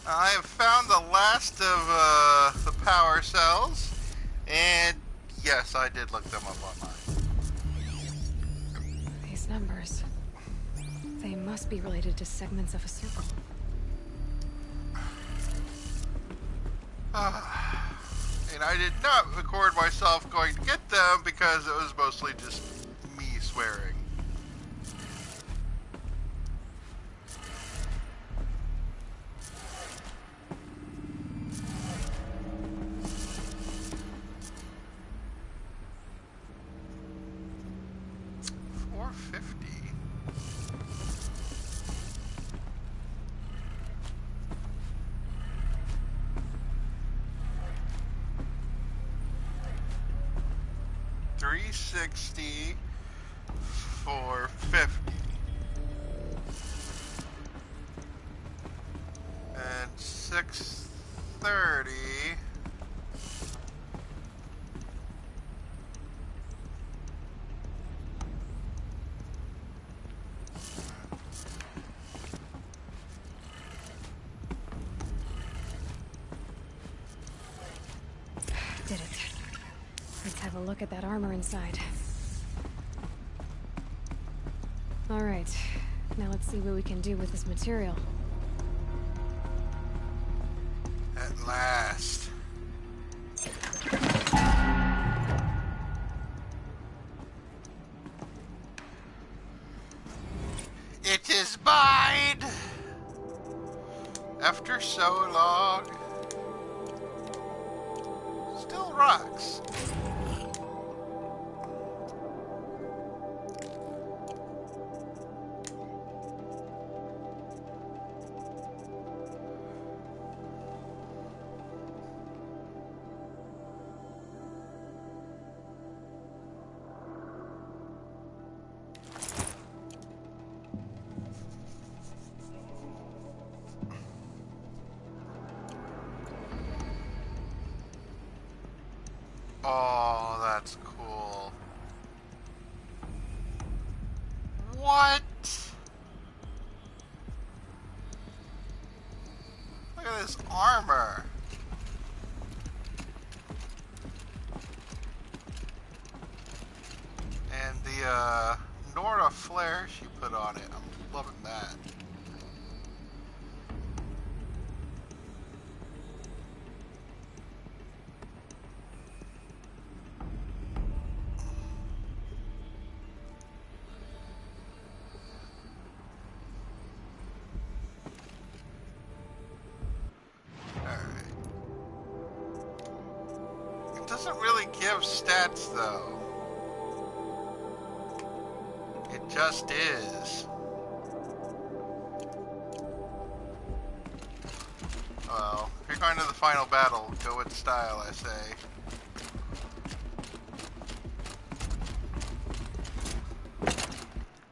I have found the last of the power cells, and yes, I did look them up online. These numbers. They must be related to segments of a circle. And I did not record myself going to get them because it was mostly just me swearing. $4.50. $360, $4.50, and $6.30. Did it. Let's have a look at that armor inside. Alright, now let's see what we can do with this material. At last. It is mine! After so long. Still rocks. Oh, that's cool. What? Look at this armor. And the Nora flare she put on it. I'm loving that. It doesn't really give stats though. It just is. Well, if you're going to the final battle, go with style, I say.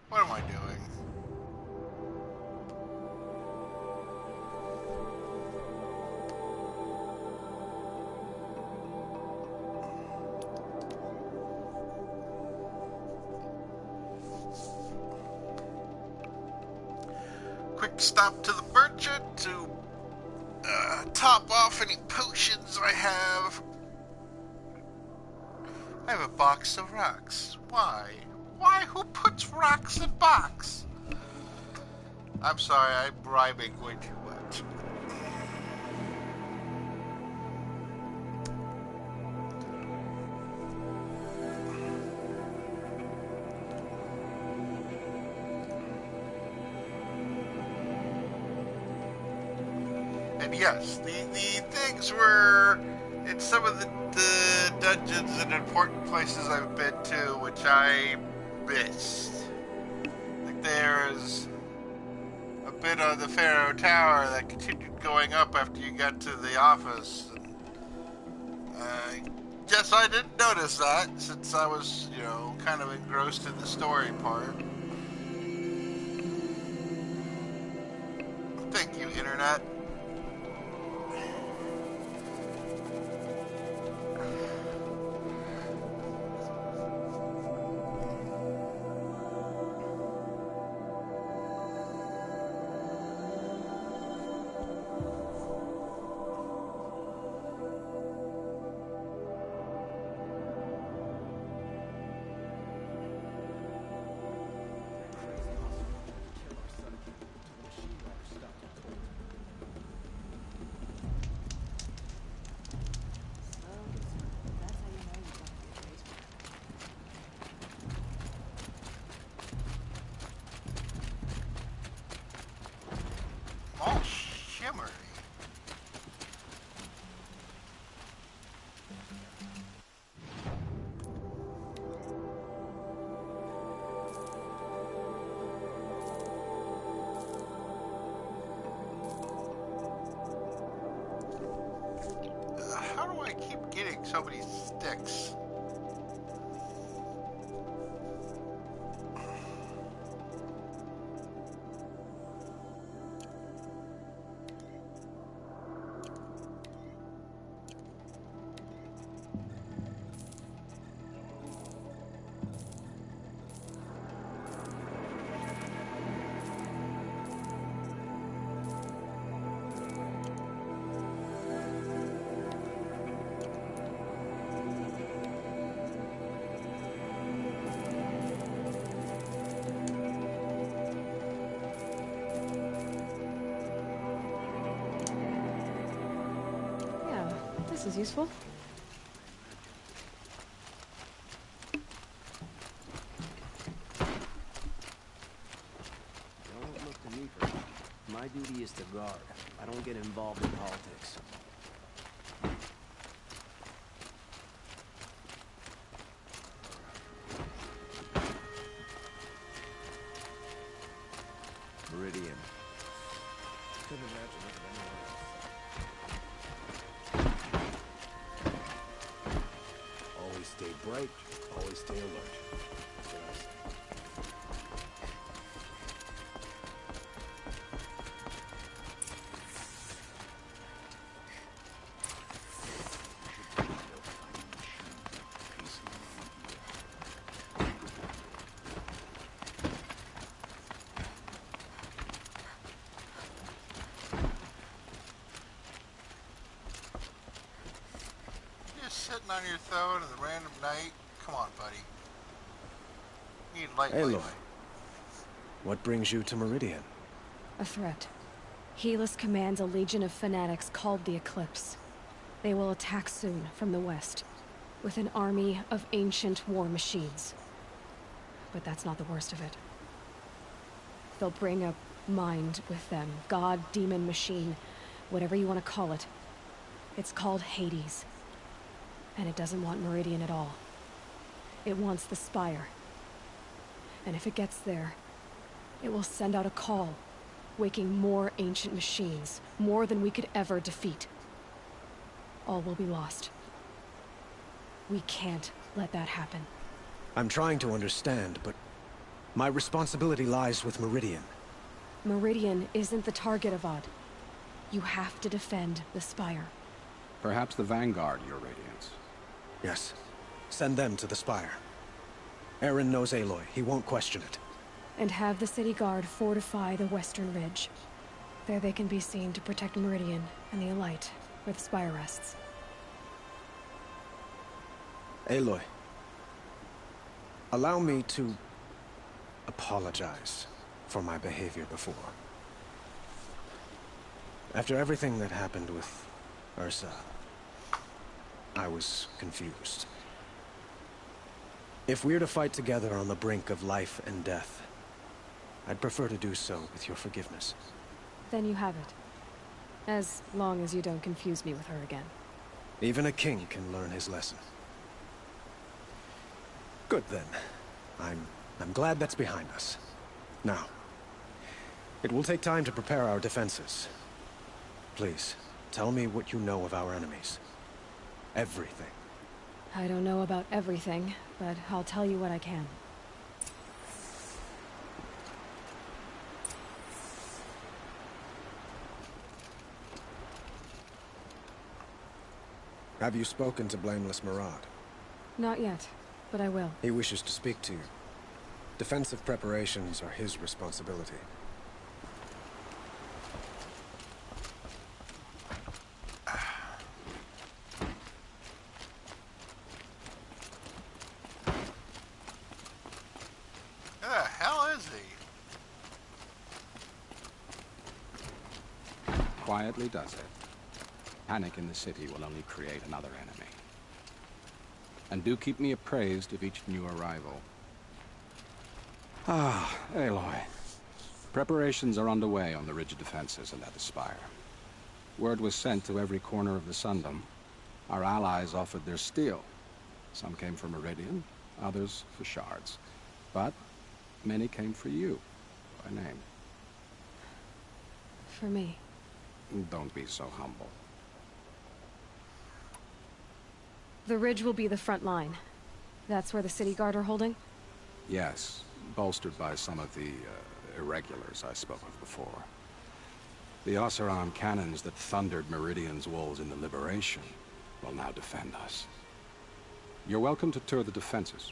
What am I doing? Quick stop to the merchant to top off any potions I have. I have a box of rocks. Why? Why? Who puts rocks in box? I'm sorry, I'm rhyming way too much. And yes, the things were in some of the dungeons and important places I've been to, which I missed. Like there's a bit on the Pharaoh Tower that continued going up after you got to the office. And, guess I didn't notice that since I was, kind of engrossed in the story part. Thank you, Internet. keep getting so many sticks? Yeah, this is useful. Don't look to me for help. My duty is to guard. I don't get involved in politics. Meridian. Couldn't imagine it anywhere else. Always stay bright, always stay alert. That's what I say. Just sitting on your throne in the random night? Come on, buddy. You need light, Aloy, light. what brings you to Meridian? A threat. Helis commands a legion of fanatics called the Eclipse. They will attack soon from the west, with an army of ancient war machines. But that's not the worst of it. They'll bring a mind with them. God, demon, machine, whatever you want to call it. It's called Hades. And it doesn't want Meridian at all. It wants the Spire. And if it gets there, it will send out a call, waking more ancient machines, more than we could ever defeat. All will be lost. We can't let that happen. I'm trying to understand, but my responsibility lies with Meridian. Meridian isn't the target, Avad. You have to defend the Spire. Perhaps the Vanguard, Your Radiance. Yes. Send them to the Spire. Aaron knows Aloy. He won't question it. And have the city guard fortify the western ridge. There they can be seen to protect Meridian and the Elite, where the Spire rests. Aloy. Allow me to apologize for my behavior before. After everything that happened with Ursa, I was confused. If we're to fight together on the brink of life and death, I'd prefer to do so with your forgiveness. Then you have it. As long as you don't confuse me with her again. Even a king can learn his lesson. Good then. I'm glad that's behind us. Now, it will take time to prepare our defenses. Please, tell me what you know of our enemies. Everything. I don't know about everything, but I'll tell you what I can. Have you spoken to Blameless Murad? Not yet, but I will. He wishes to speak to you. Defensive preparations are his responsibility. Who the hell is he? Quietly does it. Panic in the city will only create another enemy. And do keep me appraised of each new arrival. Ah, Aloy. Preparations are underway on the ridge defenses and at the Spire. Word was sent to every corner of the Sundom. Our allies offered their steel. Some came for Meridian, others for shards. But many came for you, by name. For me. Don't be so humble. The ridge will be the front line. That's where the city guard are holding? Yes, bolstered by some of the irregulars I spoke of before. The Oseram cannons that thundered Meridian's walls in the Liberation will now defend us. You're welcome to tour the defenses.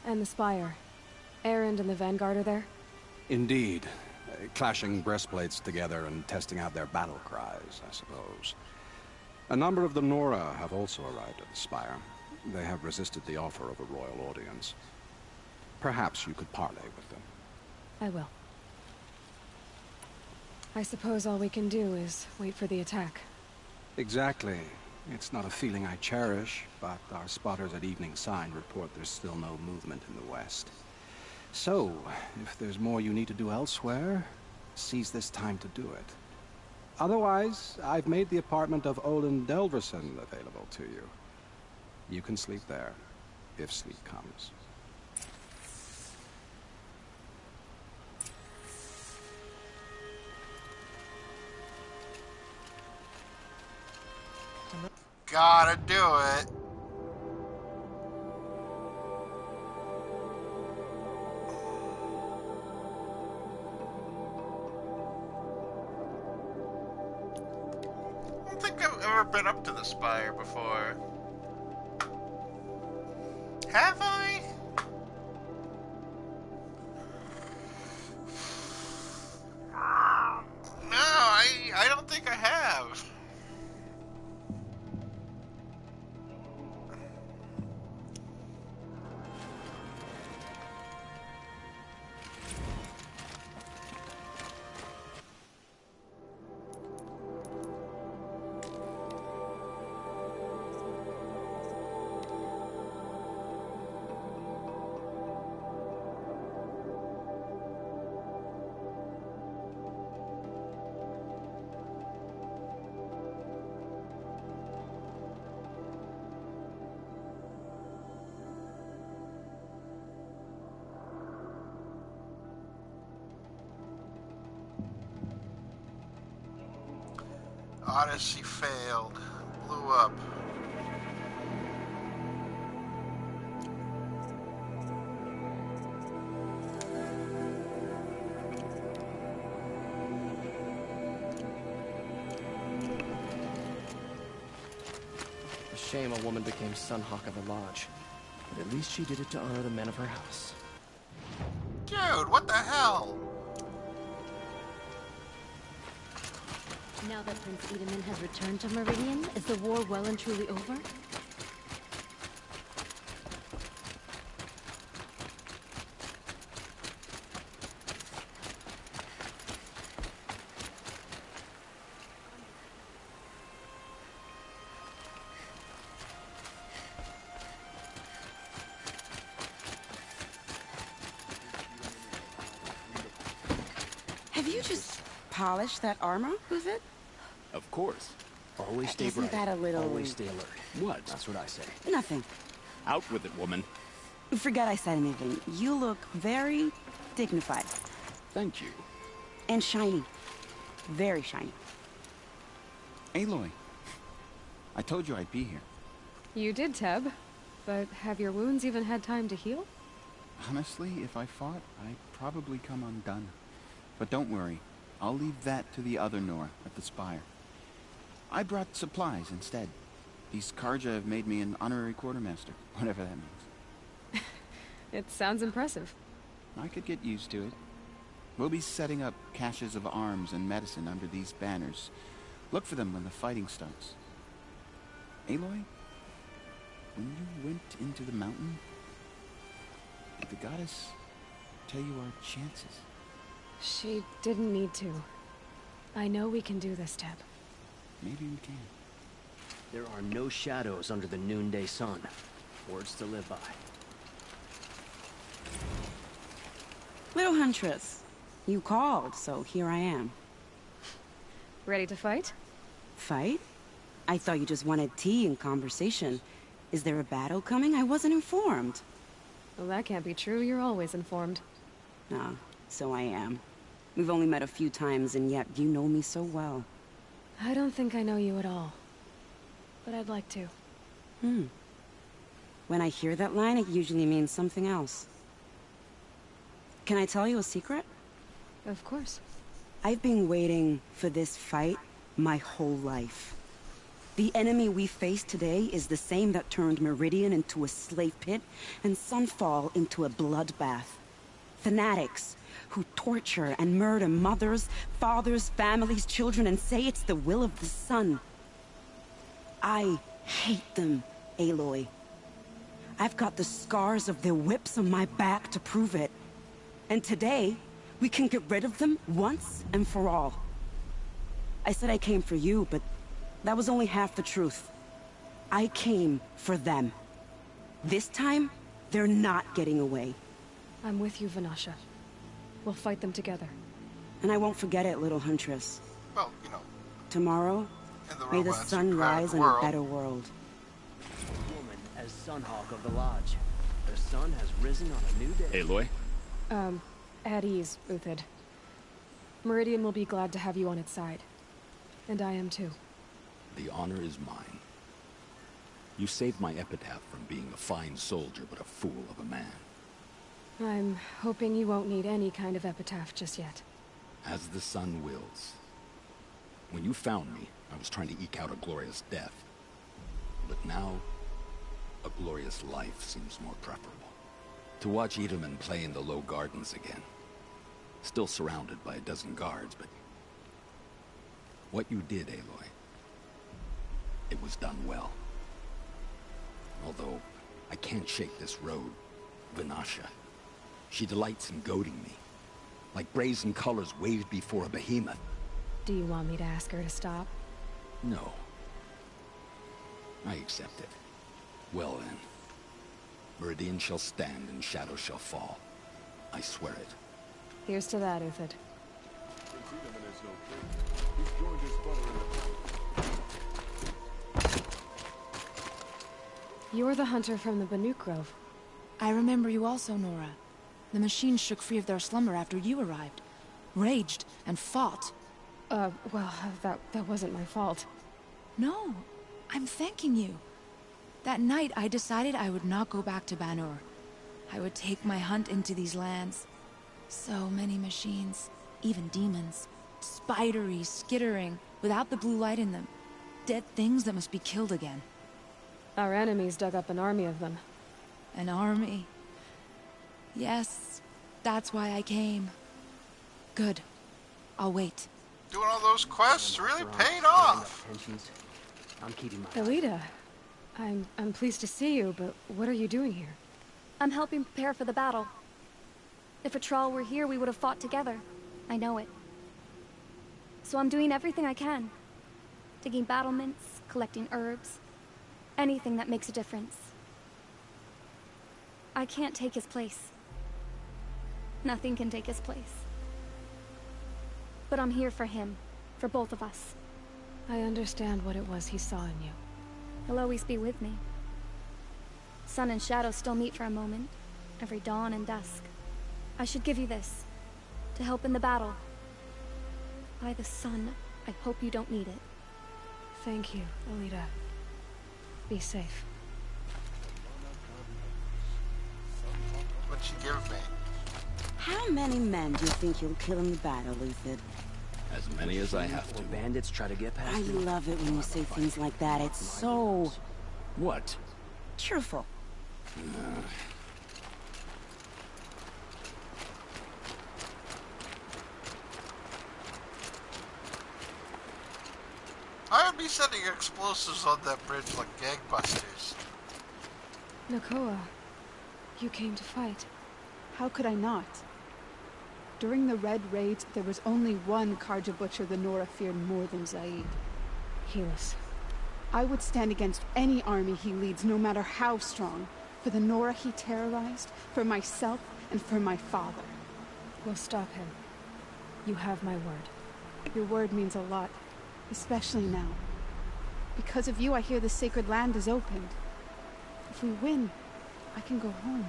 And the Spire. Erend and the Vanguard are there? Indeed. Clashing breastplates together and testing out their battle cries, I suppose. A number of the Nora have also arrived at the Spire. They have resisted the offer of a royal audience. Perhaps you could parley with them. I will. I suppose all we can do is wait for the attack. Exactly. It's not a feeling I cherish, but our spotters at Evening Sign report there's still no movement in the west. So, if there's more you need to do elsewhere, seize this time to do it. Otherwise, I've made the apartment of Olin Delverson available to you. You can sleep there, if sleep comes. Gotta do it. I don't think I've ever been up to the Spire before. Have I? No, I don't think I have. Odyssey failed. Blew up. A shame a woman became Sunhawk of the Lodge. But at least she did it to honor the men of her house. Dude, what the hell? Now that Prince Edaman has returned to Meridian, is the war well and truly over? Have you just polished that armor with it? Of course. Always stay Isn't bright. that a little- Always stay alert. What? That's what I say. Nothing. Out with it, woman. Forget I said anything. You look very dignified. Thank you. And shiny. Very shiny. Aloy, I told you I'd be here. You did, Teb. But have your wounds even had time to heal? Honestly, if I fought, I'd probably come undone. But don't worry, I'll leave that to the other Nora at the Spire. I brought supplies instead. These Karja have made me an honorary quartermaster, whatever that means. It sounds impressive. I could get used to it. We'll be setting up caches of arms and medicine under these banners. Look for them when the fighting starts. Aloy, when you went into the mountain, did the goddess tell you our chances? She didn't need to. I know we can do this, Teb. Maybe we can. There are no shadows under the noonday sun. Words to live by. Little Huntress, you called, so here I am. Ready to fight? Fight? I thought you just wanted tea and conversation. Is there a battle coming? I wasn't informed. Well, that can't be true. You're always informed. Ah, so I am. We've only met a few times, and yet you know me so well. I don't think I know you at all. but I'd like to. When I hear that line, it usually means something else. Can I tell you a secret? Of course. I've been waiting for this fight my whole life. The enemy we face today is the same that turned Meridian into a slave pit and Sunfall into a bloodbath. Fanatics who torture and murder mothers, fathers, families, children, and say it's the will of the sun. I hate them, Aloy. I've got the scars of their whips on my back to prove it. And today, we can get rid of them once and for all. I said I came for you, but that was only half the truth. I came for them. This time, they're not getting away. I'm with you, Vanasha. We'll fight them together. And I won't forget it, little huntress. Well, you know, Tomorrow, in the may the romance sun of rise in a world. better world. Woman as Sunhawk of the Lodge. The sun has risen on a new day. Aloy? At ease, Uthid. Meridian will be glad to have you on its side. And I am too. The honor is mine. You saved my epitaph from being a fine soldier, but a fool of a man. I'm hoping you won't need any kind of epitaph just yet. As the sun wills. When you found me, I was trying to eke out a glorious death. But now, a glorious life seems more preferable. To watch Edelman play in the low gardens again. Still surrounded by a dozen guards, but... what you did, Aloy, it was done well. Although, I can't shake this road, Vanasha. She delights in goading me. Like brazen colors waved before a behemoth. Do you want me to ask her to stop? No. I accept it. Well then. Meridian shall stand and shadow shall fall. I swear it. Here's to that, Uthid. You're the hunter from the Banuk Grove. I remember you also, Nora. The machines shook free of their slumber after you arrived. Raged and fought. Well, that wasn't my fault. No, I'm thanking you. That night, I decided I would not go back to Banur. I would take my hunt into these lands. So many machines, even demons. Spidery, skittering, without the blue light in them. Dead things that must be killed again. Our enemies dug up an army of them. An army. Yes, that's why I came. Good. I'll wait. Doing all those quests really paid off. I'm keeping my Elita, I'm pleased to see you, but what are you doing here? I'm helping prepare for the battle. If Atral were here, we would have fought together. I know it. So I'm doing everything I can. Digging battlements, collecting herbs. Anything that makes a difference. I can't take his place. Nothing can take his place. But I'm here for him. For both of us. I understand what it was he saw in you. He'll always be with me. Sun and shadow still meet for a moment. Every dawn and dusk. I should give you this. To help in the battle. By the sun, I hope you don't need it. Thank you, Elita. Be safe. What'd she give me? How many men do you think you'll kill in the battle, Uthid? As many as I have to. bandits try to get past I you. love it when you say things like that. It's so What? cheerful. I would be setting explosives on that bridge like gangbusters. Nakoa, you came to fight. How could I not? During the Red Raids, there was only one Karja Butcher the Nora feared more than Zaid. Helis. I would stand against any army he leads, no matter how strong. For the Nora he terrorized, for myself, and for my father. We'll stop him. You have my word. Your word means a lot, especially now. Because of you, I hear the sacred land is opened. If we win, I can go home.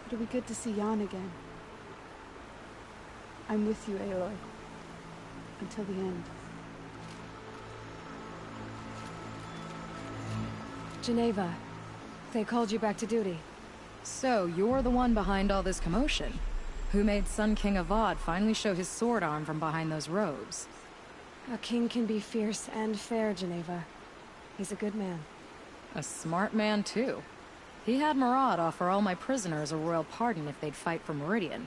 It'll be good to see Jan again. I'm with you, Aloy. Until the end. Geneva, they called you back to duty. So, you're the one behind all this commotion? Who made Sun King Avad finally show his sword arm from behind those robes? A king can be fierce and fair, Geneva. He's a good man. A smart man, too. He had Murad offer all my prisoners a royal pardon if they'd fight for Meridian.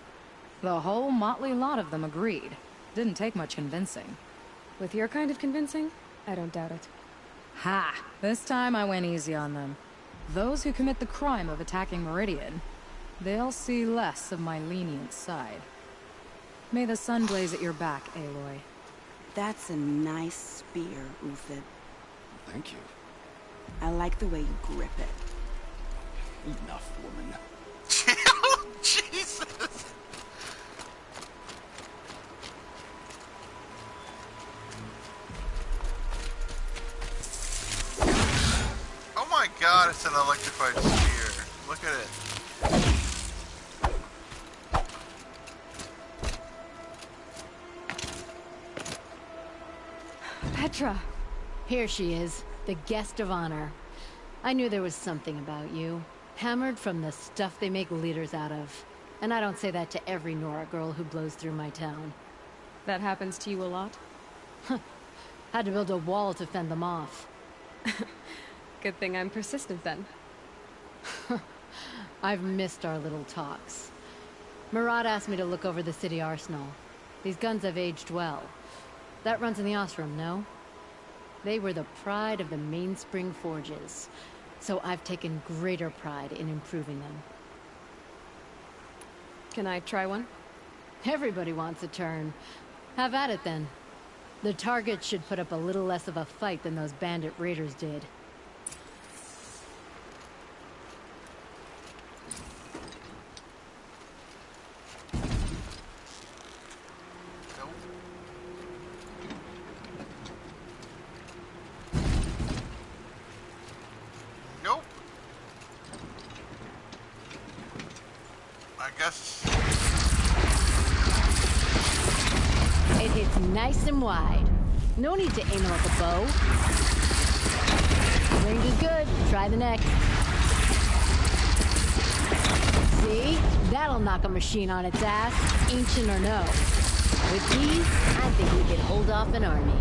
The whole motley lot of them agreed. Didn't take much convincing. With your kind of convincing, I don't doubt it. Ha! This time I went easy on them. Those who commit the crime of attacking Meridian, they'll see less of my lenient side. May the sun blaze at your back, Aloy. That's a nice spear, Uthid. Thank you. I like the way you grip it. Enough, woman. Jesus! Oh my god, it's an electrified spear. Look at it. Petra! Here she is, the guest of honor. I knew there was something about you. Hammered from the stuff they make leaders out of. And I don't say that to every Nora girl who blows through my town. That happens to you a lot? Had to build a wall to fend them off. Good thing I'm persistent then. I've missed our little talks. Murad asked me to look over the city arsenal. These guns have aged well. That runs in the Osram, no? They were the pride of the Mainspring Forges, so I've taken greater pride in improving them. Can I try one? Everybody wants a turn. Have at it then. The target should put up a little less of a fight than those bandit raiders did. Nope. I guess. It hits nice and wide. No need to aim it like a bow. Range is good. Try the next. See? That'll knock a machine on its ass, ancient or no. With these, I think we could hold off an army.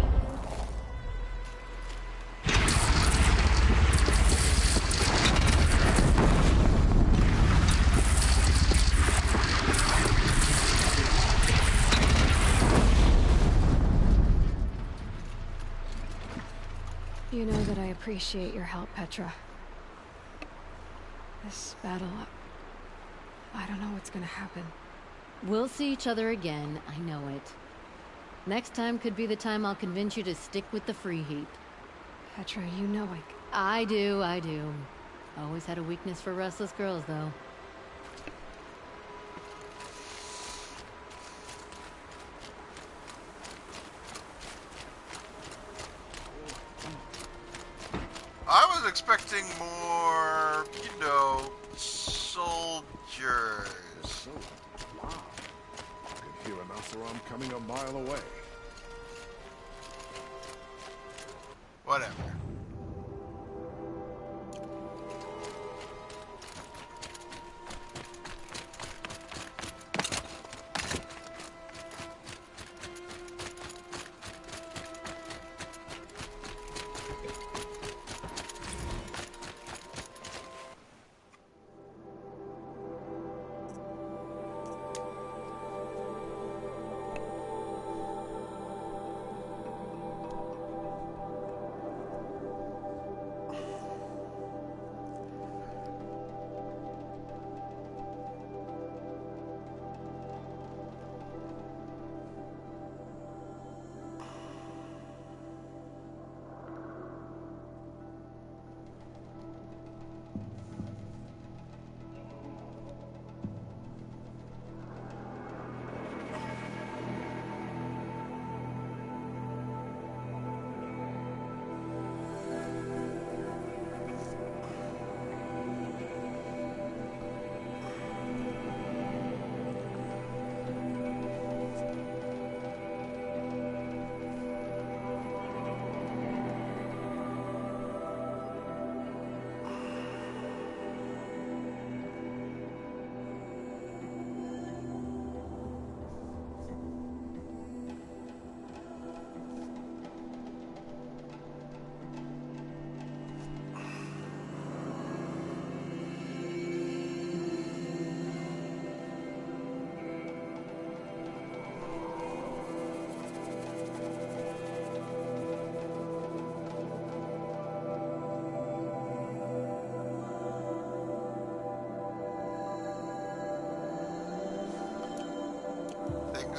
You know that I appreciate your help, Petra. This battle... I don't know what's gonna happen. We'll see each other again, I know it. Next time could be the time I'll convince you to stick with the free heap. Petra, you know I do. Always had a weakness for restless girls, though. I was expecting more, you know, soldiers. Wow. I could hear an Oseram coming a mile away. Whatever.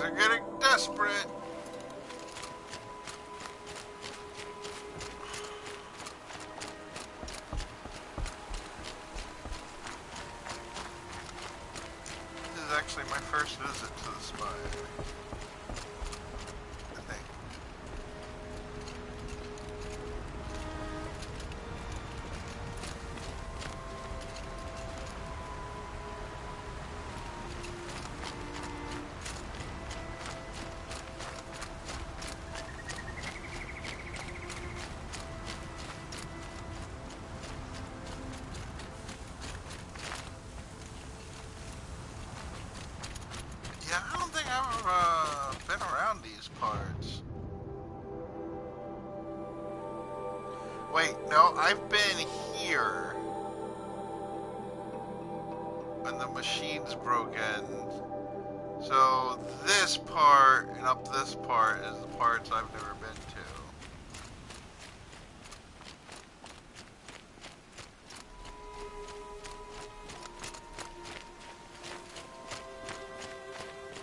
are getting desperate. This is actually my first visit to the spire. I think. Yeah, I don't think I've been around these parts. Wait, no, I've been here when the machine's broken. So this part and up this part is the parts I've never been to.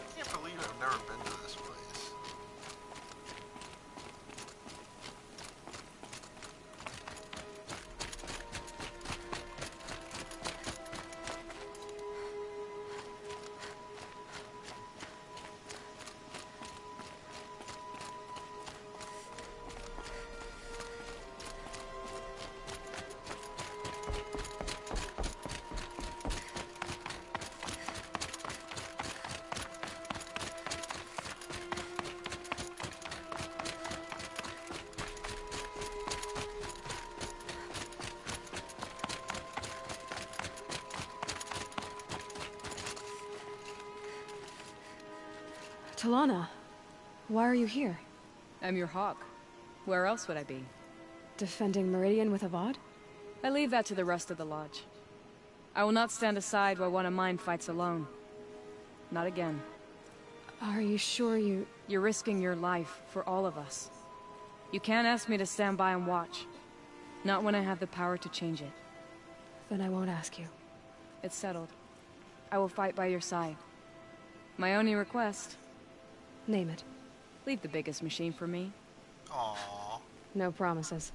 I can't believe I've never been to this place. Talana, why are you here? I'm your hawk. Where else would I be? Defending Meridian with Avad? I leave that to the rest of the Lodge. I will not stand aside while one of mine fights alone. Not again. Are you sure you... You're risking your life for all of us. You can't ask me to stand by and watch. Not when I have the power to change it. Then I won't ask you. It's settled. I will fight by your side. My only request... Name it. Leave the biggest machine for me. Aww. No promises.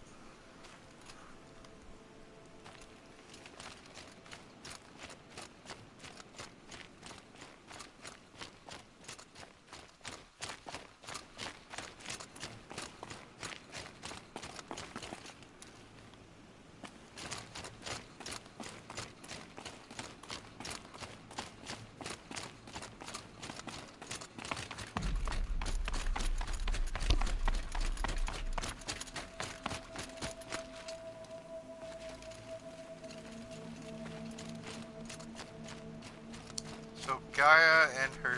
So Gaia and her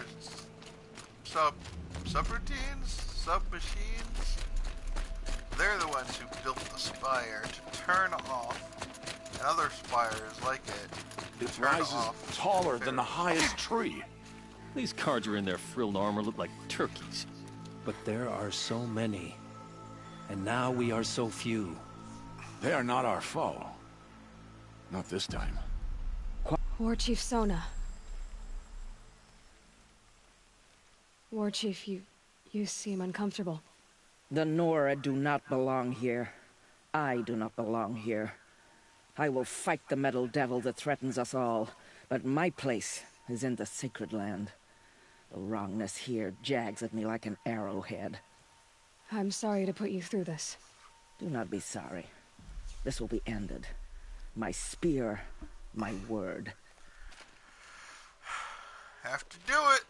subroutines, sub-machines, they're the ones who built the spire to turn off, and other spires like it It turn rises off. taller than the highest tree. These Carja in their frilled armor look like turkeys. But there are so many. And now we are so few. They are not our foe. Not this time. War Chief Sona. War Chief, you seem uncomfortable. The Nora do not belong here. I do not belong here. I will fight the metal devil that threatens us all, but my place is in the sacred land. The wrongness here jags at me like an arrowhead. I'm sorry to put you through this. Do not be sorry. This will be ended. My spear, my word. Have to do it.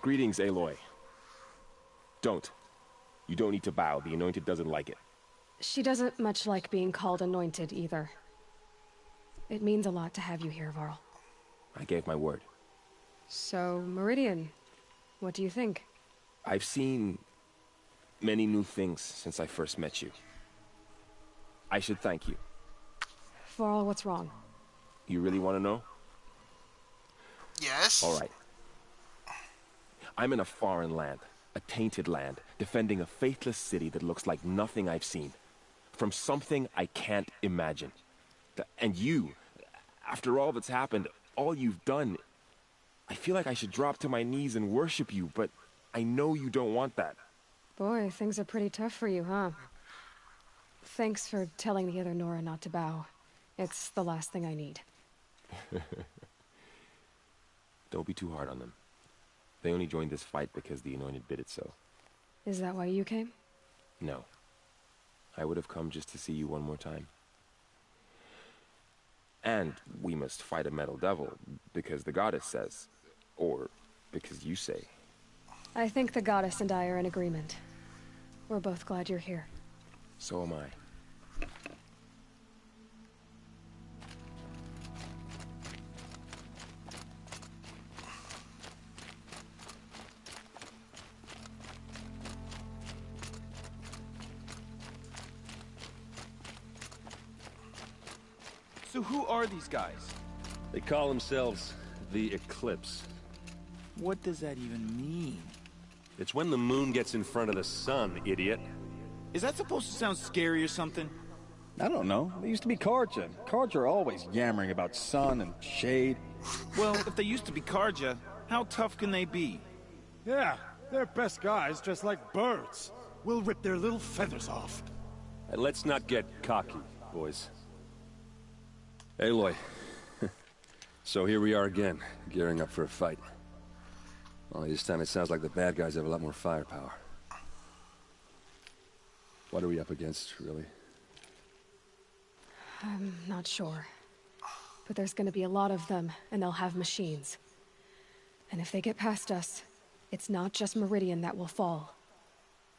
Greetings, Aloy. Don't. You don't need to bow. The Anointed doesn't like it. She doesn't much like being called anointed, either. It means a lot to have you here, Varl. I gave my word. So, Meridian, what do you think? I've seen many new things since I first met you. I should thank you. Varl, what's wrong? You really want to know? Yes. All right. I'm in a foreign land, a tainted land, defending a faithless city that looks like nothing I've seen. From something I can't imagine. And you, after all that's happened, all you've done, I feel like I should drop to my knees and worship you, but I know you don't want that. Boy, things are pretty tough for you, huh? Thanks for telling the other Nora not to bow. It's the last thing I need. Don't be too hard on them. They only joined this fight because the Anointed bid it so. Is that why you came? No. I would have come just to see you one more time. And we must fight a metal devil, because the goddess says. Or because you say. I think the goddess and I are in agreement. We're both glad you're here. So am I. So who are these guys? They call themselves the Eclipse. What does that even mean? It's when the moon gets in front of the sun, idiot. Is that supposed to sound scary or something? I don't know. They used to be Karja. Karja are always yammering about sun and shade. Well, if they used to be Karja, how tough can they be? Yeah, they're best guys dressed like birds. We'll rip their little feathers off. And let's not get cocky, boys. Aloy. So here we are again, gearing up for a fight. Only this time it sounds like the bad guys have a lot more firepower. What are we up against, really? I'm not sure. But there's gonna be a lot of them, and they'll have machines. And if they get past us, it's not just Meridian that will fall.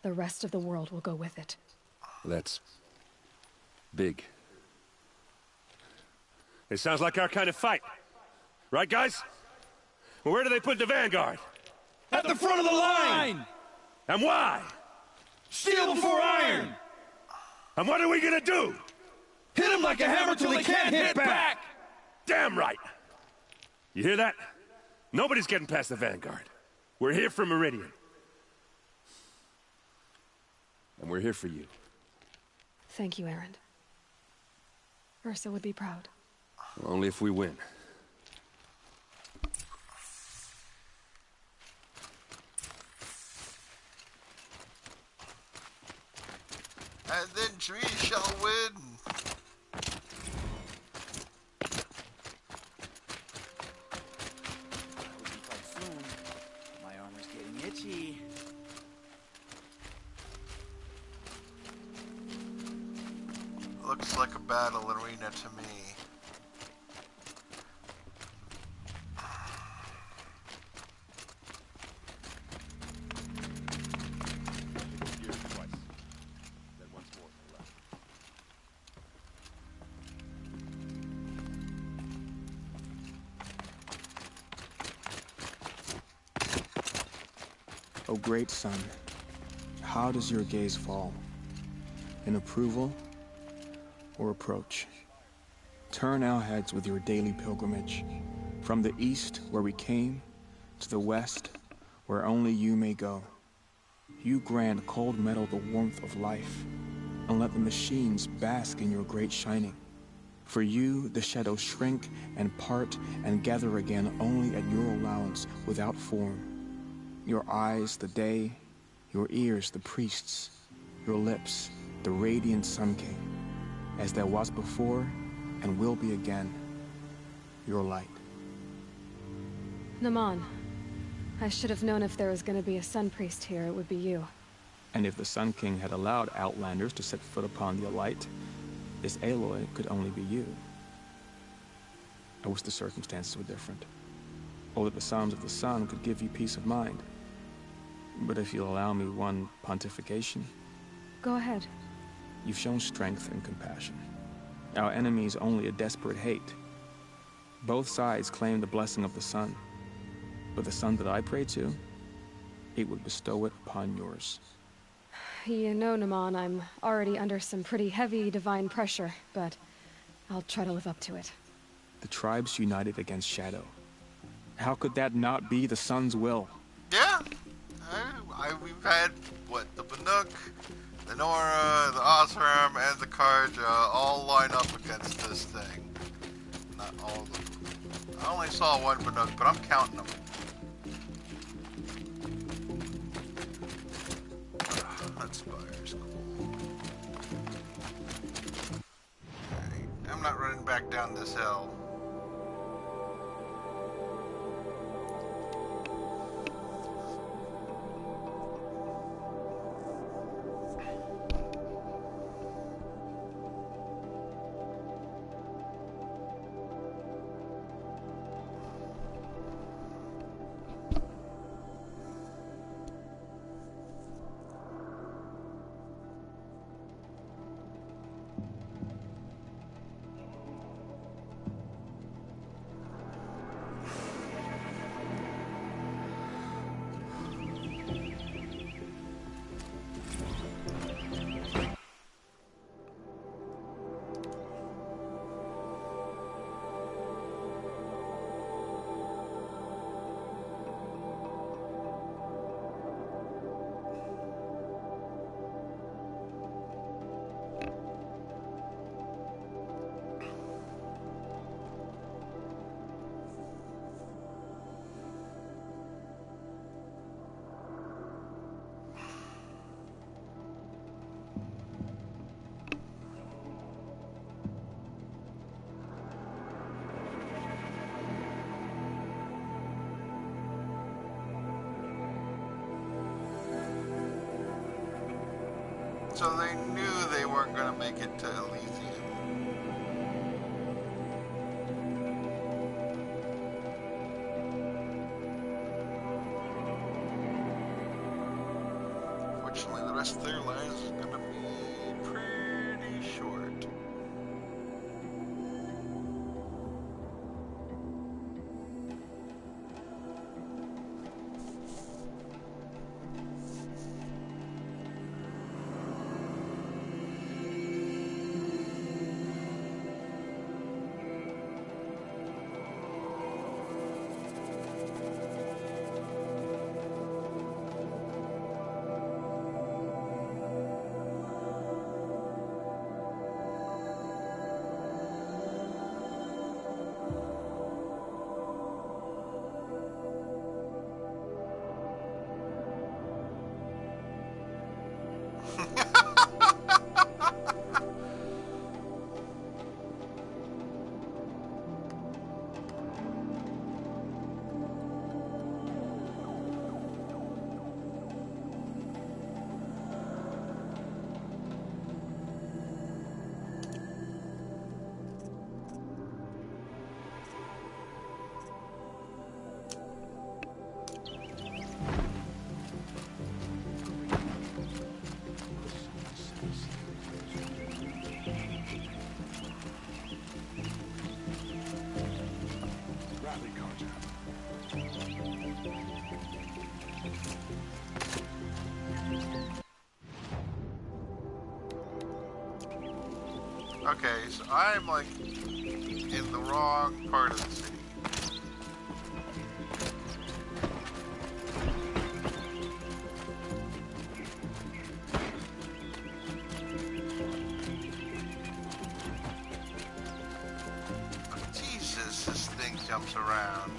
The rest of the world will go with it. That's big. It sounds like our kind of fight. Right, guys? Where do they put the Vanguard? At the front of the line! And why? Steel before iron! And what are we gonna do? Hit them like a hammer till they can't hit back! Damn right! You hear that? Nobody's getting past the Vanguard. We're here for Meridian. And we're here for you. Thank you, Erend. Ursa would be proud. Only if we win. And then we shall win. Soon. My armor's getting itchy. Looks like a battle arena to me. O great sun, how does your gaze fall? In approval or approach? Turn our heads with your daily pilgrimage, from the east where we came, to the west where only you may go. You grant cold metal the warmth of life, and let the machines bask in your great shining. For you, the shadows shrink and part and gather again only at your allowance without form. Your eyes, the day, your ears, the priests, your lips, the radiant Sun King, as there was before and will be again, your light. Naman, I should have known if there was going to be a Sun Priest here, it would be you. And if the Sun King had allowed Outlanders to set foot upon the Alight, this Aloy could only be you. I wish the circumstances were different, or that the Psalms of the Sun could give you peace of mind. But if you'll allow me one pontification... Go ahead. You've shown strength and compassion. Our enemy's only a desperate hate, Both sides claim the blessing of the sun. But the sun that I pray to, it would bestow it upon yours. You know, Naman, I'm already under some pretty heavy divine pressure, but I'll try to live up to it. The tribes united against Shadow. How could that not be the sun's will? Yeah. We've had, what, the Banuk, the Nora, the Osram, and the Karja all line up against this thing. Not all of them. I only saw one Banuk, but I'm counting them. That spire's cool. Alright, I'm not running back down this hill. So they knew they weren't going to make it to Elysium. Fortunately, the rest of their lives is going to be pretty short. Okay, so I'm like in the wrong part of the city. Jesus, this thing jumps around.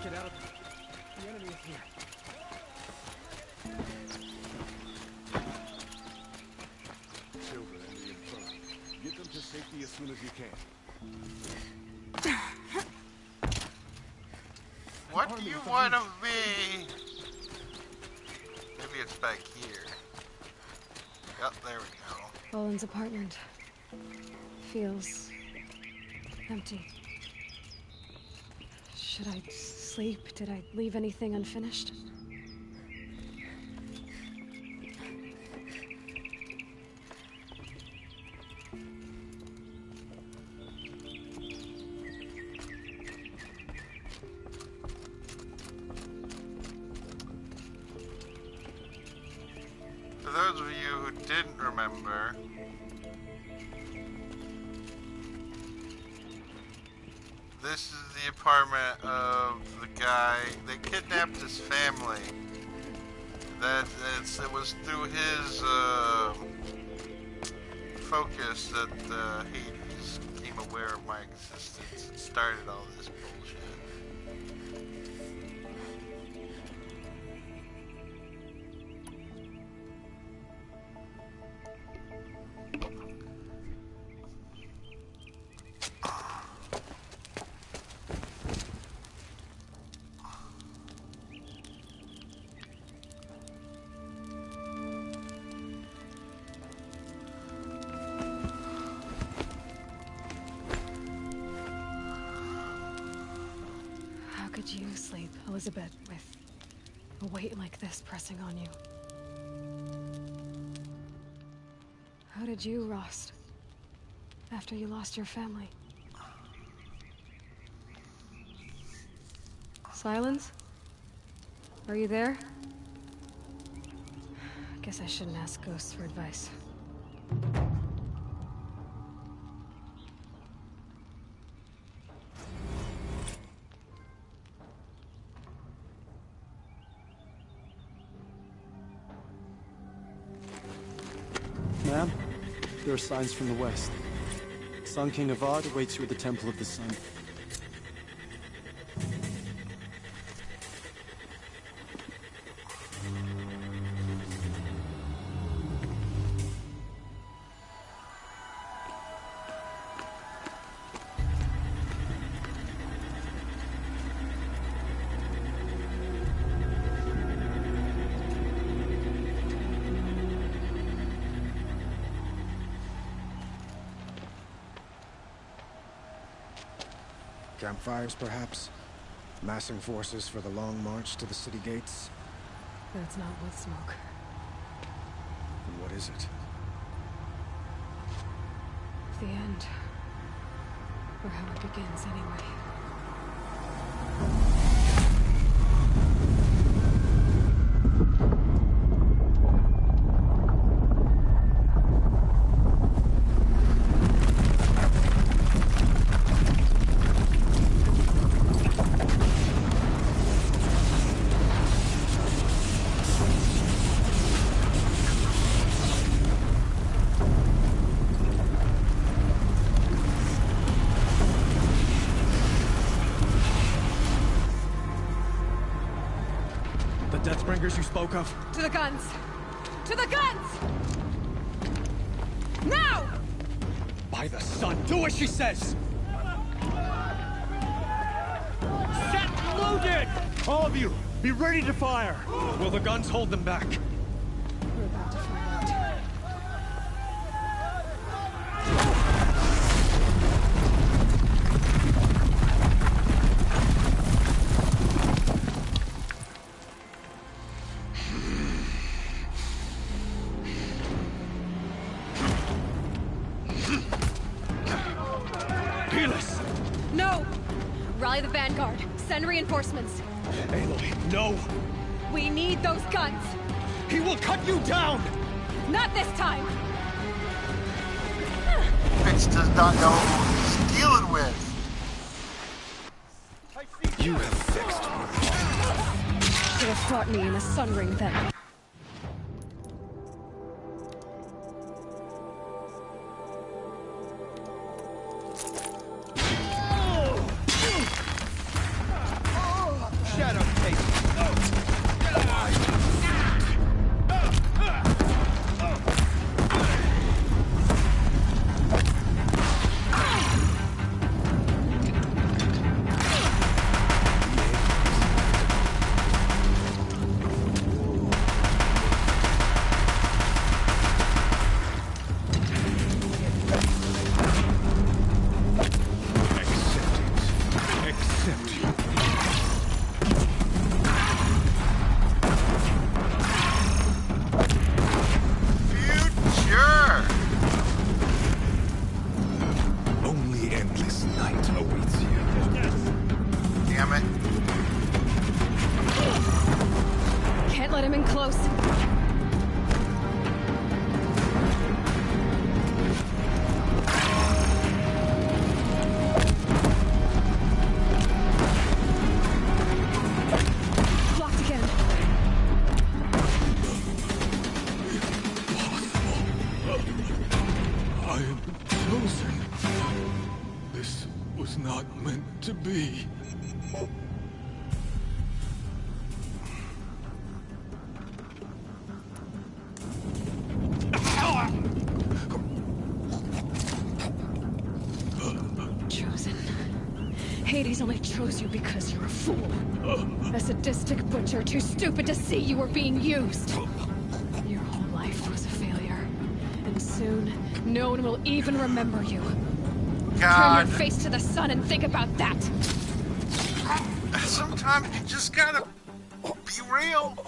Get out of here. The enemy is here. Children in the infirmary. Get them to safety as soon as you can. What do you want of me? Maybe it's back here. Yep, there we go. Roland's apartment feels empty. Should I sleep? Did I leave anything unfinished? For those of you who didn't remember, this is the apartment of the guy that kidnapped his family. It was through his focus that Hades became aware of my existence and started all this bullshit. How could you sleep, Elizabeth, with a weight like this pressing on you? How did you, Rost, after you lost your family? Silence? Are you there? Guess I shouldn't ask ghosts for advice. Ma'am, there are signs from the west. Sun King Avad awaits you at the Temple of the Sun. Campfires, perhaps? Massing forces for the long march to the city gates? That's not wood smoke. And what is it? The end. Or how it begins, anyway. Deathbringers you spoke of? To the guns! To the guns! Now! By the sun, do as she says! Set loaded! All of you, be ready to fire! Will the guns hold them back? We're about to find out. No! Rally the vanguard. Send reinforcements. Aloy, no! We need those guns! He will cut you down! Not this time! Bitch does not know who he's dealing with. You have fixed me. Should have fought me in a sun ring then. can't let him in close. Locked again. I am chosen. This was not meant to be. Chosen. Hades only chose you because you're a fool. A sadistic butcher too stupid to see you were being used. Your whole life was a failure. And soon, no one will even remember you. God. Turn your face to the sun and think about that. Sometimes you just gotta be real.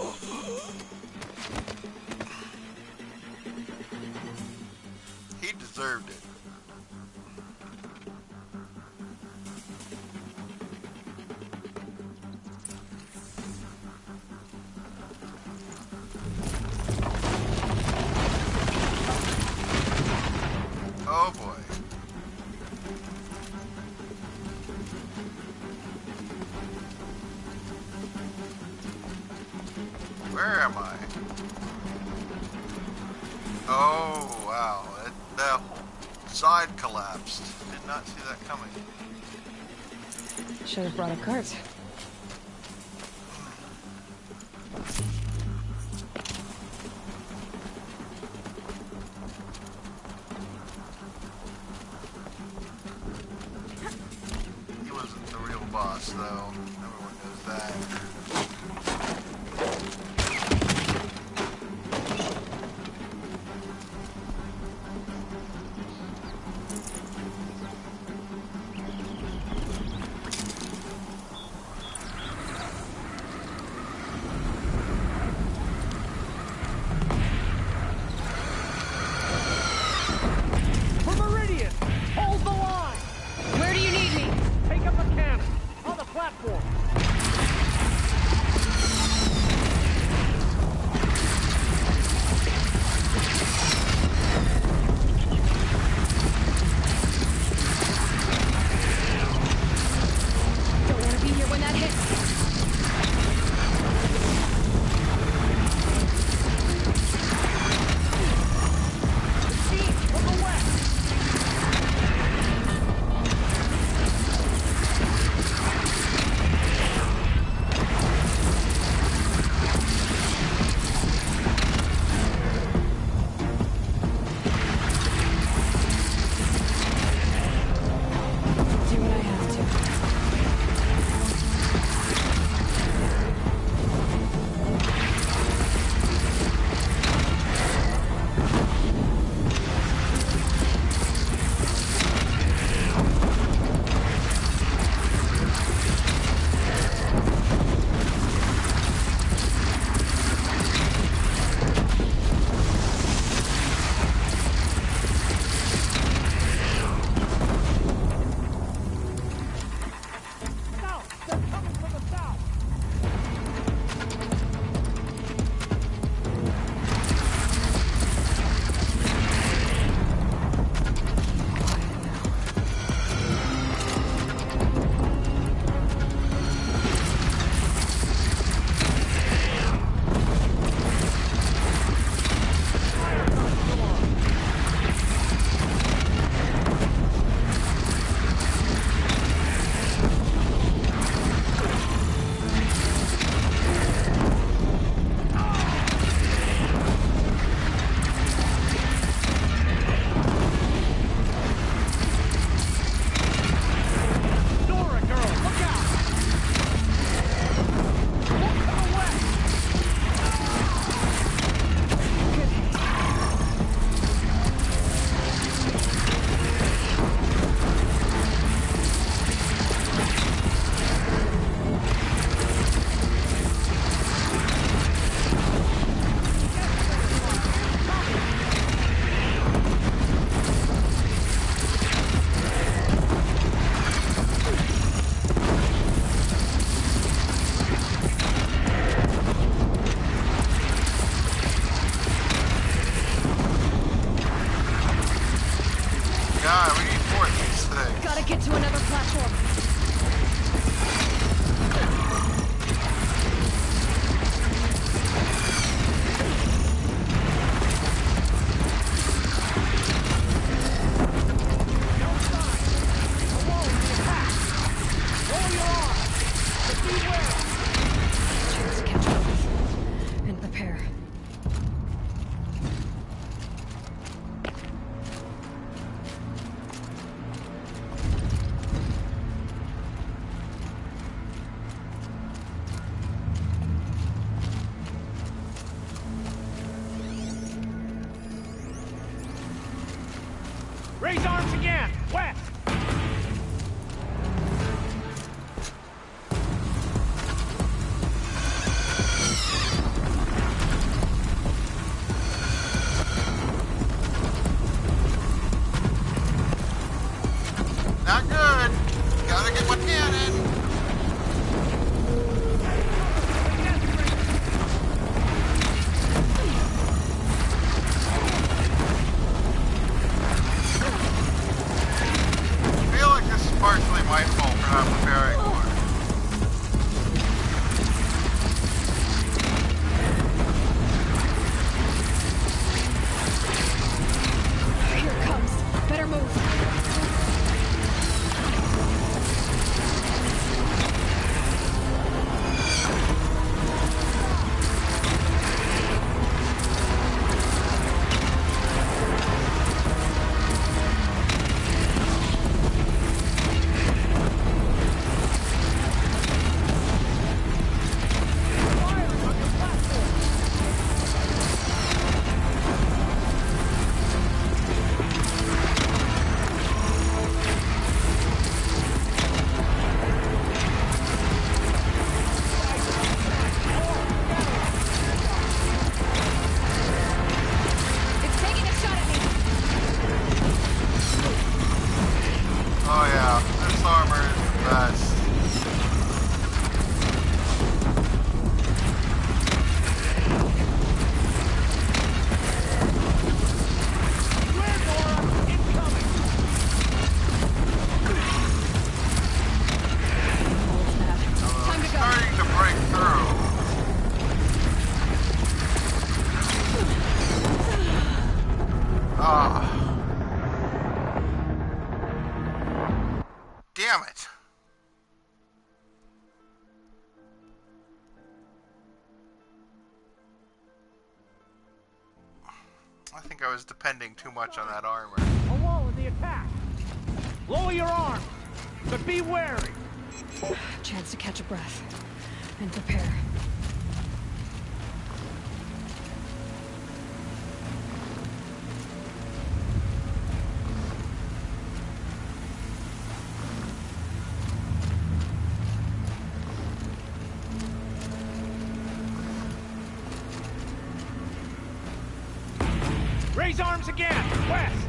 He deserved it. Oh boy. Where am I? Oh, wow. The whole side collapsed. Did not see that coming. Should have brought a cart. He wasn't the real boss, though. Everyone knows that. For Meridian! Hold the line! Where do you need me? Take up a cannon! On the platform! Don't want to be here when that hits. Team from the west! Raise arms again! West! Not good. Gotta get my cannon. I feel like this is partially my fault for not preparing more. Here it comes. Better move. Oh yeah, this armor is the best. It's starting to break through. Ah. Damn it. I think I was depending too much on that armor. A wall in the attack! Lower your arms, but be wary! Chance to catch a breath and prepare. Raise arms again! West!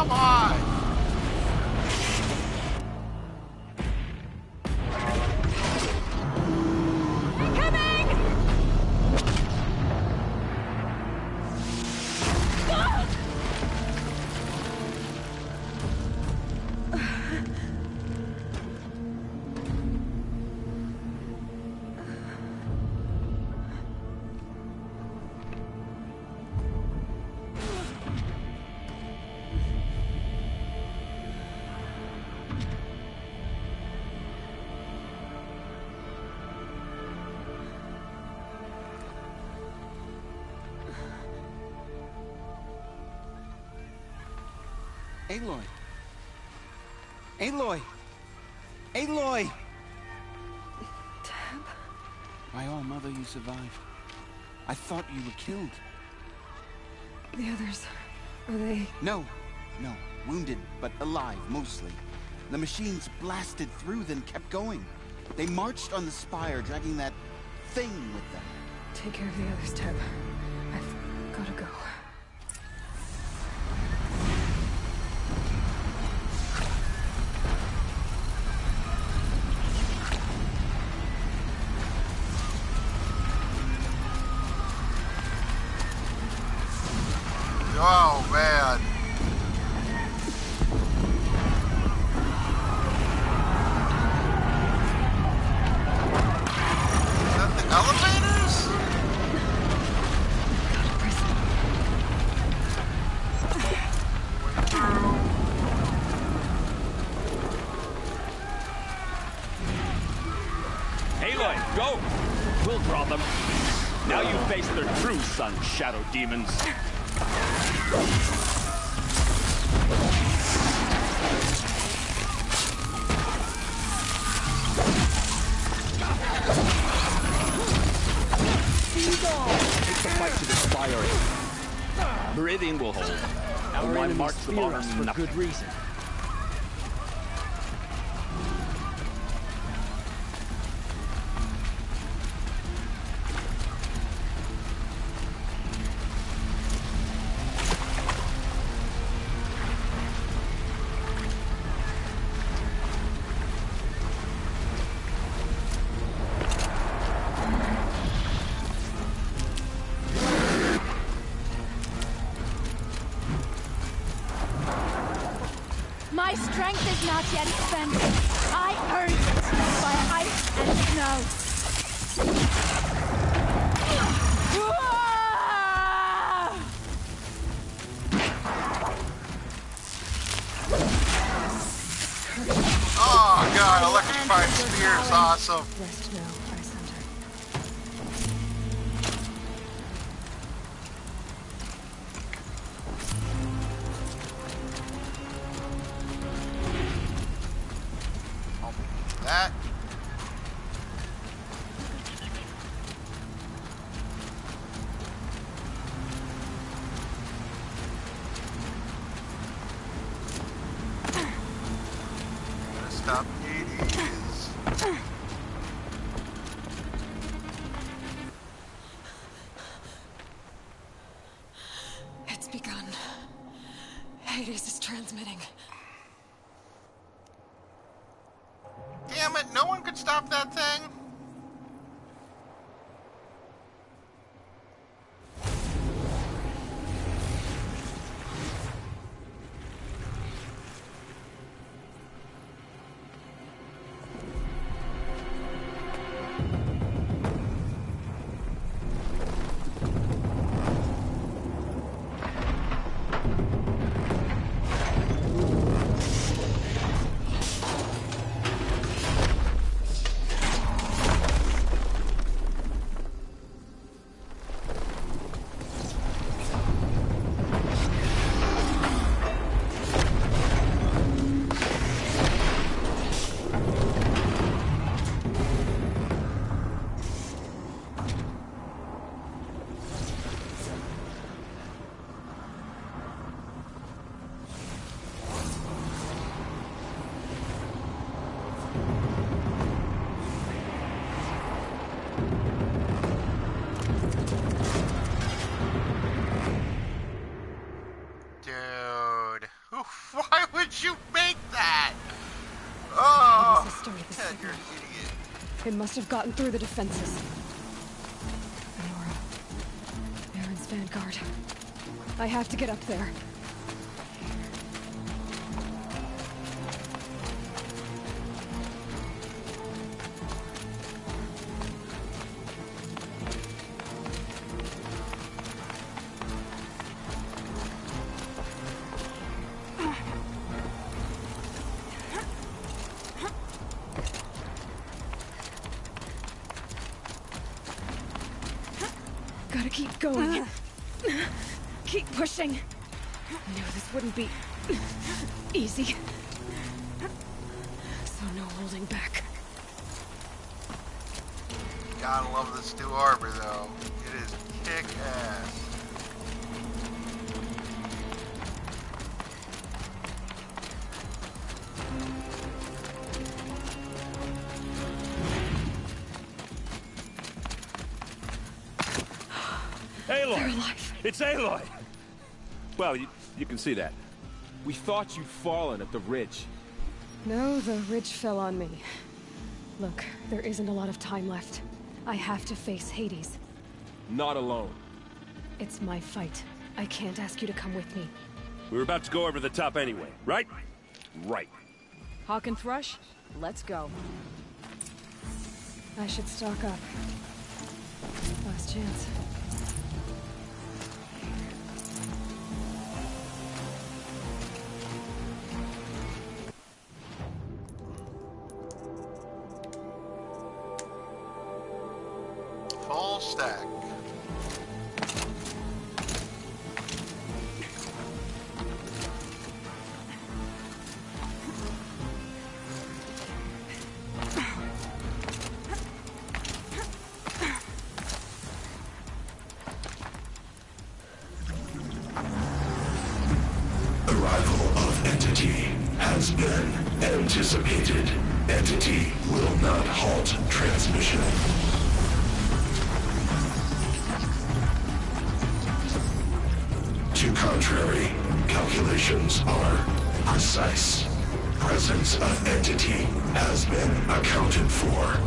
Come on! Aloy! Aloy! Aloy! Deb? My own mother, you survived. I thought you were killed. The others, are they... No. Wounded, but alive, mostly. The machines blasted through, then kept going. They marched on the spire, dragging that thing with them. Take care of the others, Deb. I've gotta go. Oh, man. Is that the elevators? Aloy, go! We'll draw them. Now you face their true sun, shadow demons. Take the fight to the spire. Meridian will hold. Now Our one enemies march them fear on us for nothing. good reason. My strength is not yet spent. I earned it by ice and snow. Oh god, electrified spear is awesome. Rest now, Eye Center. That. Gotta stop Hades. It's begun. Hades is transmitting. Damn it, no one could stop that thing? It must have gotten through the defenses. Nora. Baron's vanguard. I have to get up there. Gotta keep going. Keep pushing. I knew this wouldn't be easy. So no holding back. Gotta love this new armor, though. It is kick-ass. Aloy! It's Aloy! Well, you can see that. We thought you'd fallen at the ridge. No, the ridge fell on me. Look, there isn't a lot of time left. I have to face Hades. Not alone. It's my fight. I can't ask you to come with me. We were about to go over the top anyway, right? Right. Hawk and Thrush, let's go. I should stock up. Last chance. Full stack. Arrival of Entity has been anticipated. Entity will not halt transmission. To contrary, calculations are precise. Presence of Entity has been accounted for.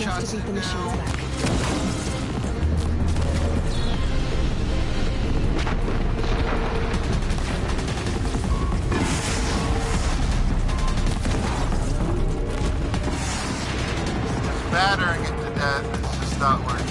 to beat the machines back. Battering it to death is just not working.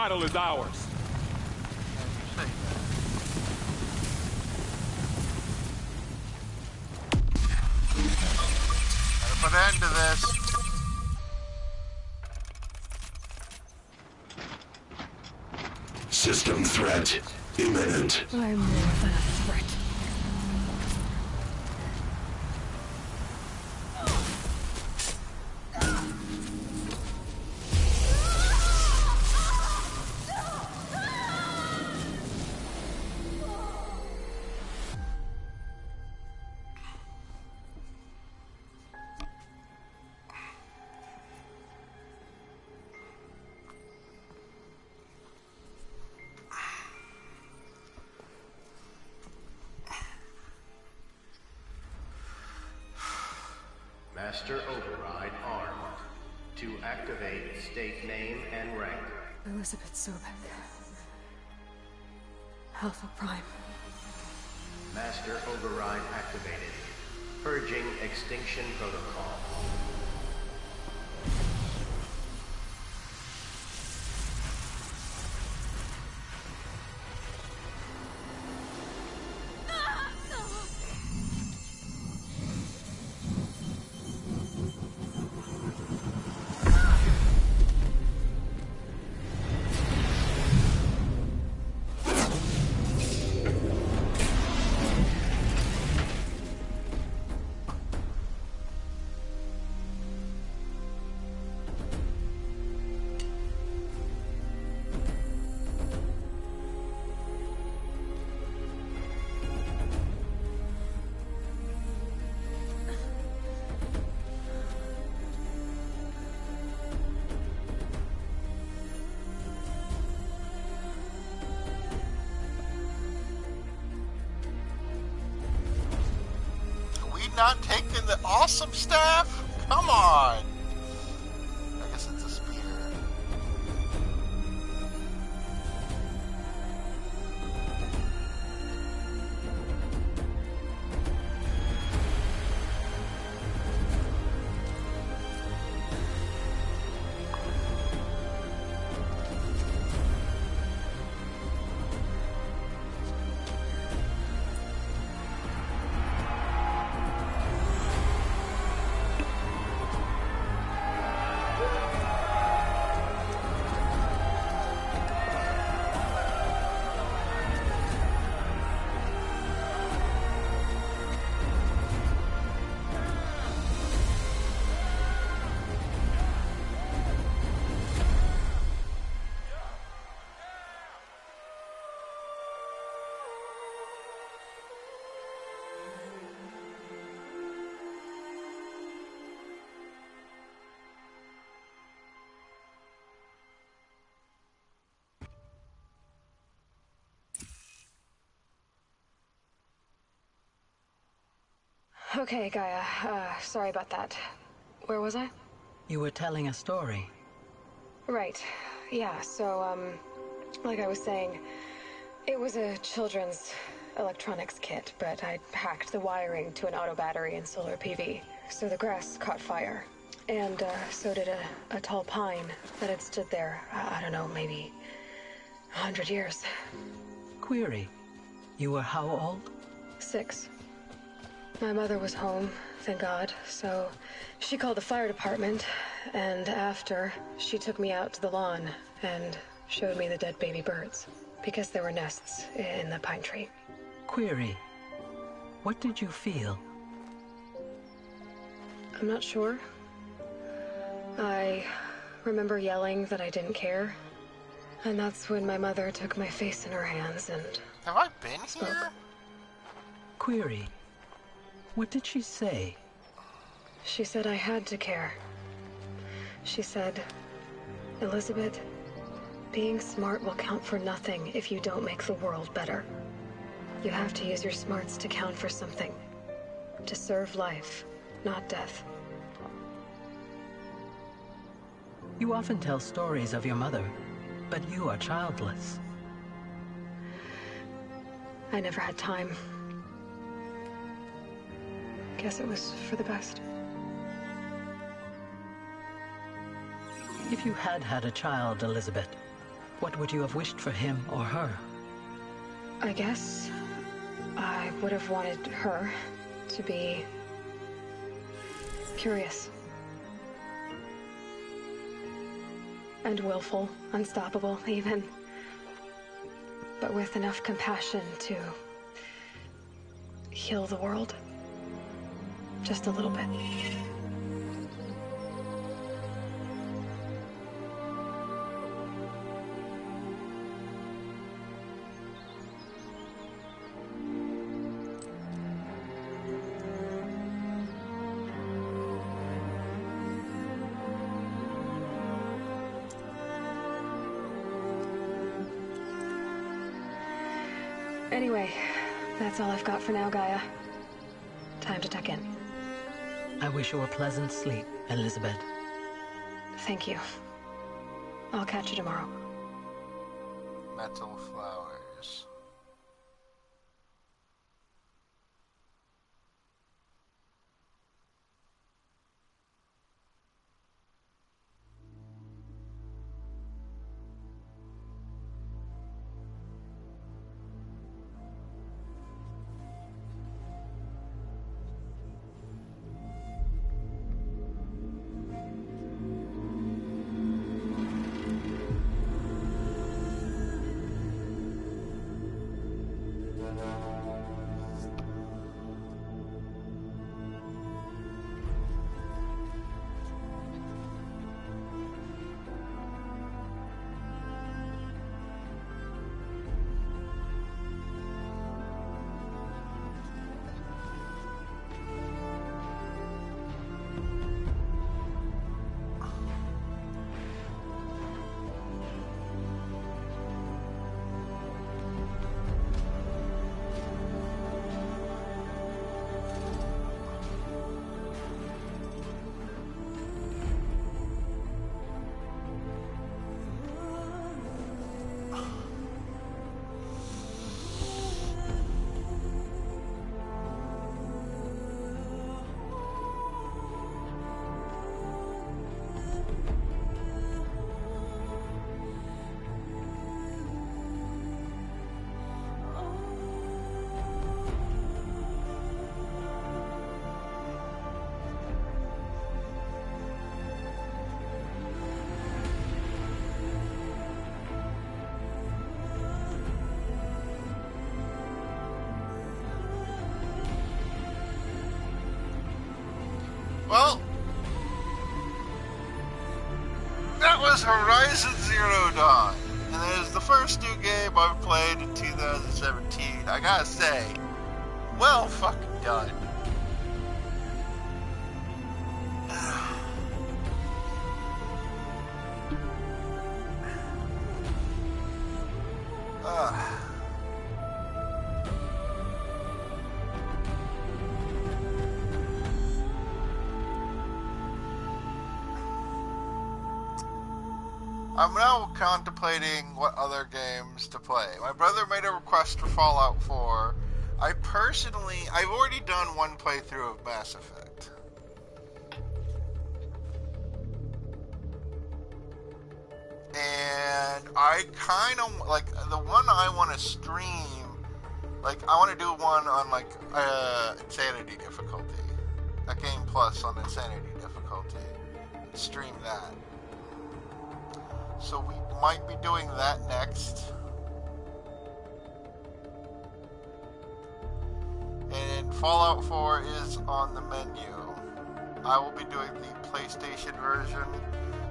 battle is ours. Gotta put an end to this. System threat imminent. I'm more than a threat. Master Override armed. To activate, state name and rank. Elizabeth Sivick. Alpha Prime. Master Override activated. Purging extinction protocol. Not taking the awesome staff? Come on! I guess it's a spear. Okay, Gaia. Sorry about that. Where was I? You were telling a story. Right. Yeah, so, like I was saying, it was a children's electronics kit, but I'd hacked the wiring to an auto battery and solar PV. So the grass caught fire. And so did a tall pine that had stood there, I don't know, maybe 100 years. Query, you were how old? 6. My mother was home, thank God, so she called the fire department, and after, she took me out to the lawn and showed me the dead baby birds, because there were nests in the pine tree. Query, what did you feel? I'm not sure. I remember yelling that I didn't care, and that's when my mother took my face in her hands and... Have I been here? Query, what did she say? She said I had to care. She said, Elizabeth, being smart will count for nothing if you don't make the world better. You have to use your smarts to count for something. To serve life, not death. You often tell stories of your mother, but you are childless. I never had time. Guess it was for the best. If you had had a child, Elizabeth, what would you have wished for him or her? I guess I would have wanted her to be curious. And willful, unstoppable, even. But with enough compassion to heal the world. Just a little bit. Anyway, that's all I've got for now, Gaia. Time to tuck in. I wish you a pleasant sleep, Elizabeth. Thank you. I'll catch you tomorrow. Metal flowers. Well, that was Horizon Zero Dawn, and it is the first new game I've played in 2017. I gotta say, well fucking done. I'm now contemplating what other games to play. My brother made a request for Fallout 4, I've already done one playthrough of Mass Effect. And I kind of, like, the one I want to stream, like, I want to do one on, like, Insanity difficulty. A Game Plus on Insanity difficulty. Stream that. So we might be doing that next. And Fallout 4 is on the menu. I will be doing the PlayStation version.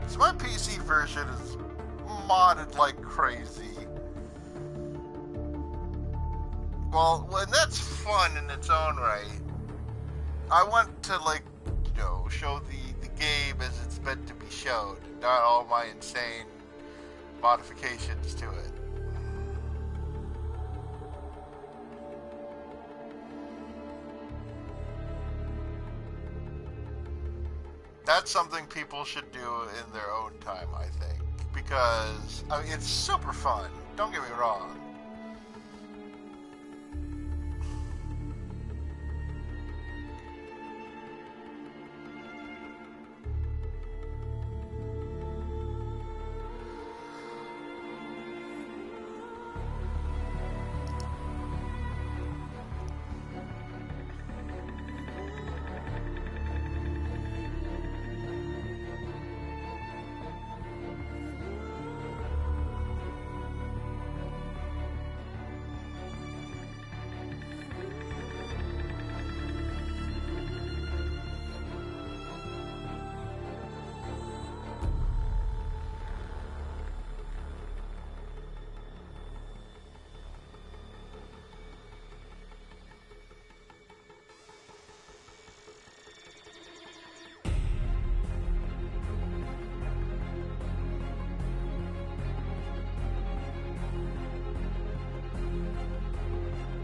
So my PC version is modded like crazy. Well, and that's fun in its own right. I want to, like, you know, show the game as it's meant to be showed, not all my insane modifications to it. That's something people should do in their own time, I think. Because, I mean, it's super fun. Don't get me wrong.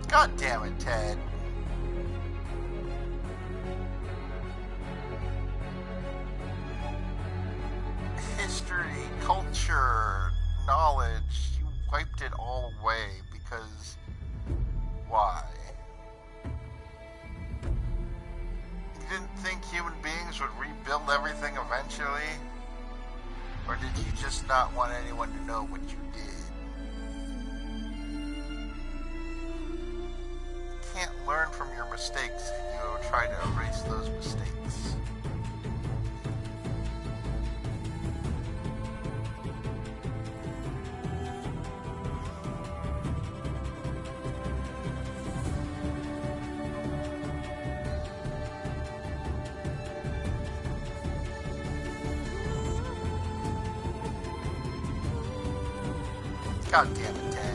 God damn it, Ted. History, culture, knowledge, you wiped it all away because why? You didn't think human beings would rebuild everything eventually? Or did you just not want anyone to know what you did? You can't learn from your mistakes if you try to erase those mistakes. God damn it, Ted.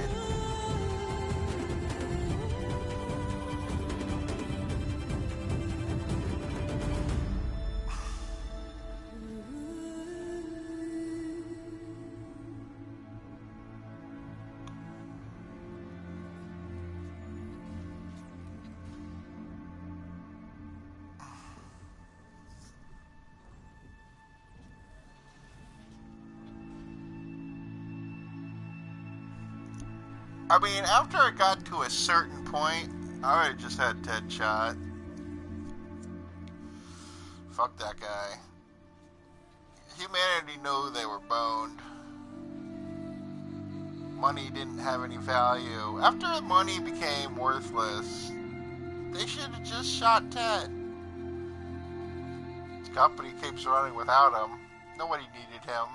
I mean, after I got to a certain point, I would have just had Ted shot. Fuck that guy. Humanity knew they were boned. Money didn't have any value. After money became worthless, they should have just shot Ted. His company keeps running without him. Nobody needed him.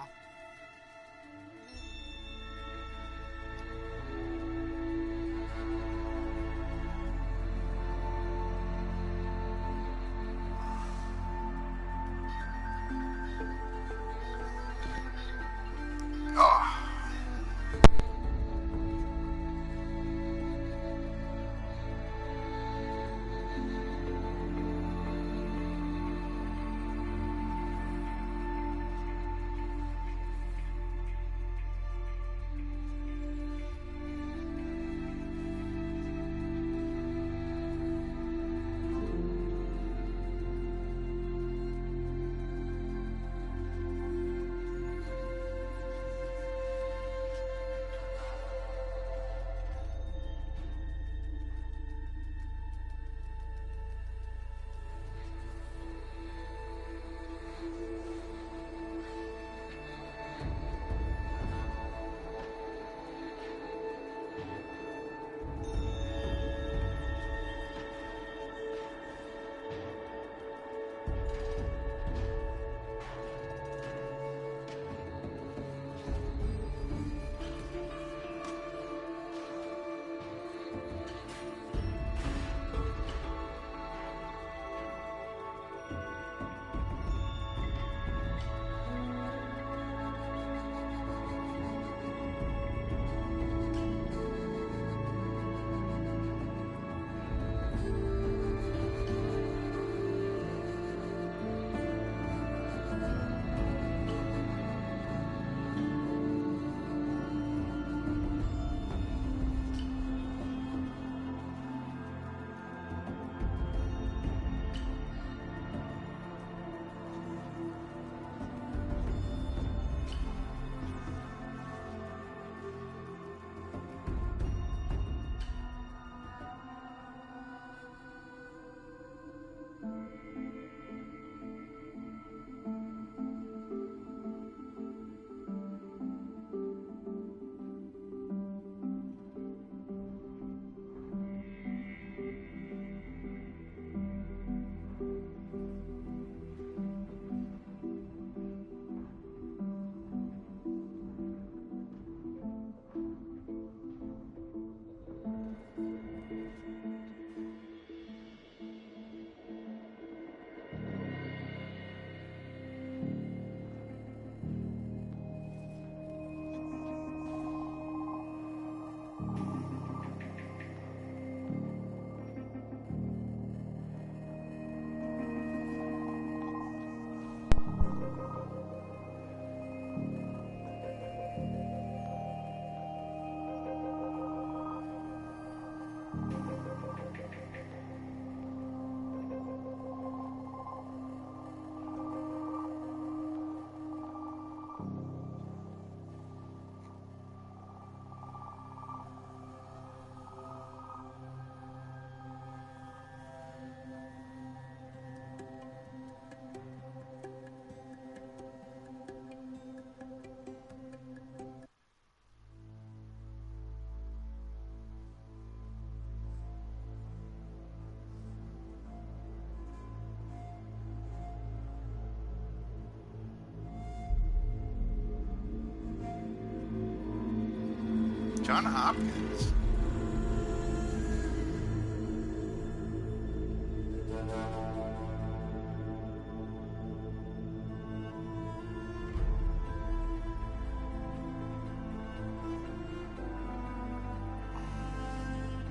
John Hopkins.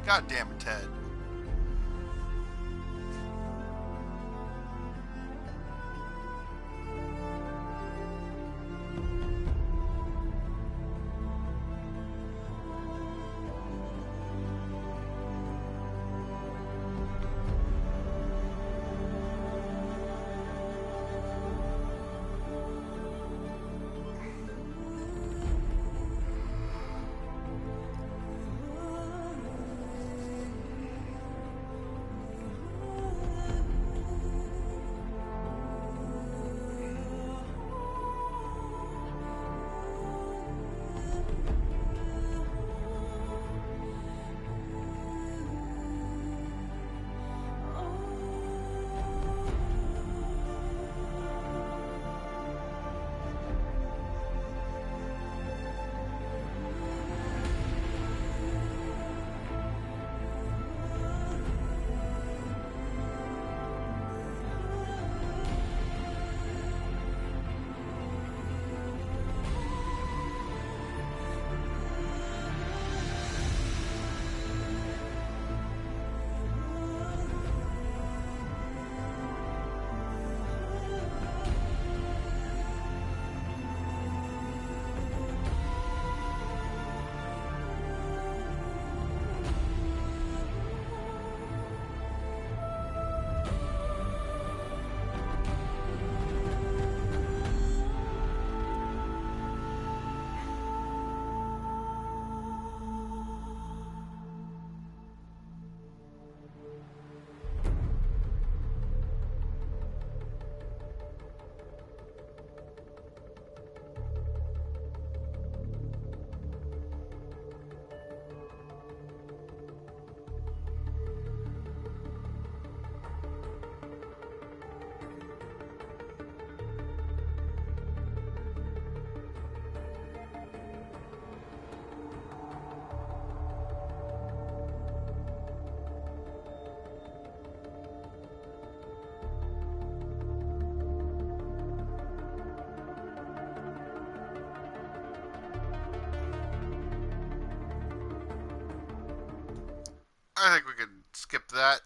God damn it, Ted. I think we can skip that.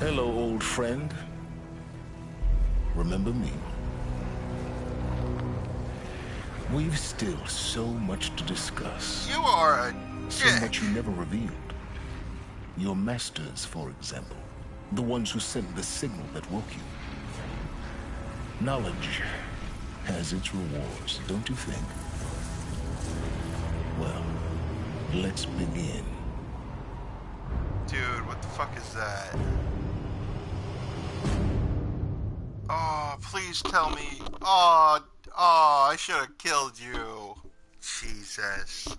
Hello, old friend. Remember me? We've still so much to discuss. You are a so much you never revealed. Your masters, for example. The ones who sent the signal that woke you. Knowledge has its rewards, don't you think? Well, let's begin. Dude, what the fuck is that? Oh, please tell me. Oh, I should have killed you. Jesus.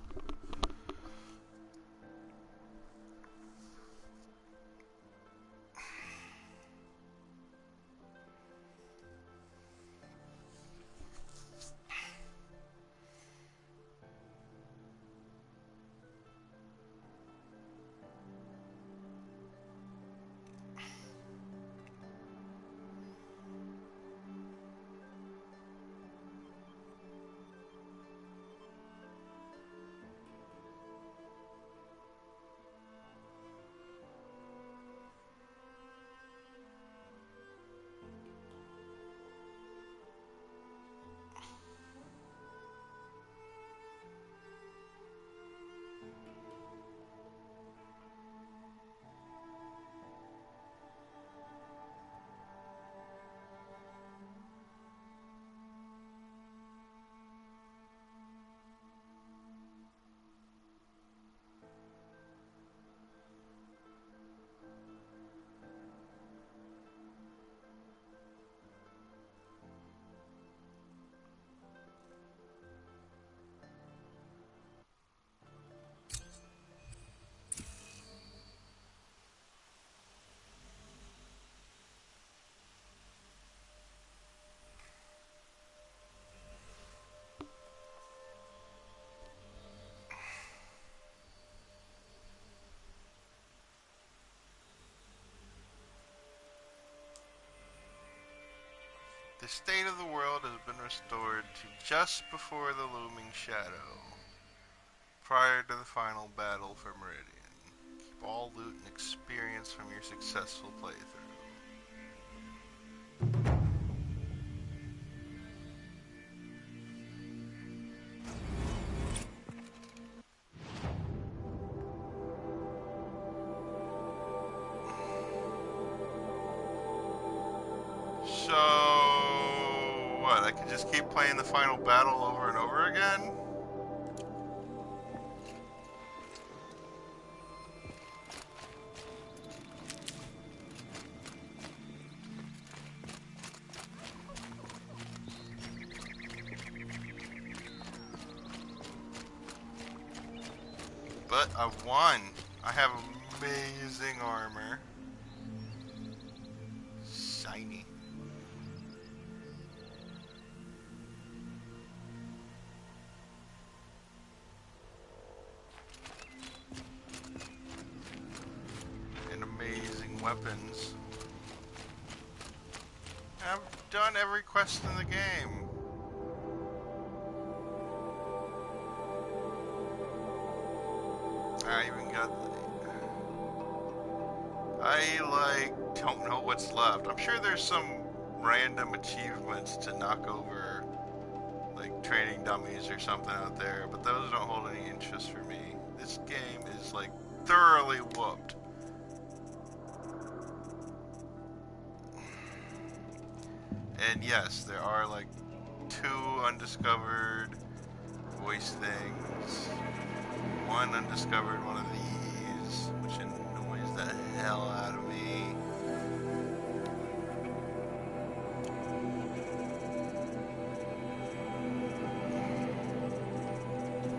The state of the world has been restored to just before the looming shadow, prior to the final battle for Meridian. Keep all loot and experience from your successful playthrough. So, what, I could just keep playing the final battle over and over again? But I've won. I have amazing armor. Shiny. And amazing weapons. I've done every quest in the game. I even got don't know what's left. I'm sure there's some random achievements to knock over, like training dummies or something out there, but those don't hold any interest for me. This game is like thoroughly whooped. And yes, there are like 2 undiscovered voice things. 1 undiscovered one of these, which annoys the hell out of me.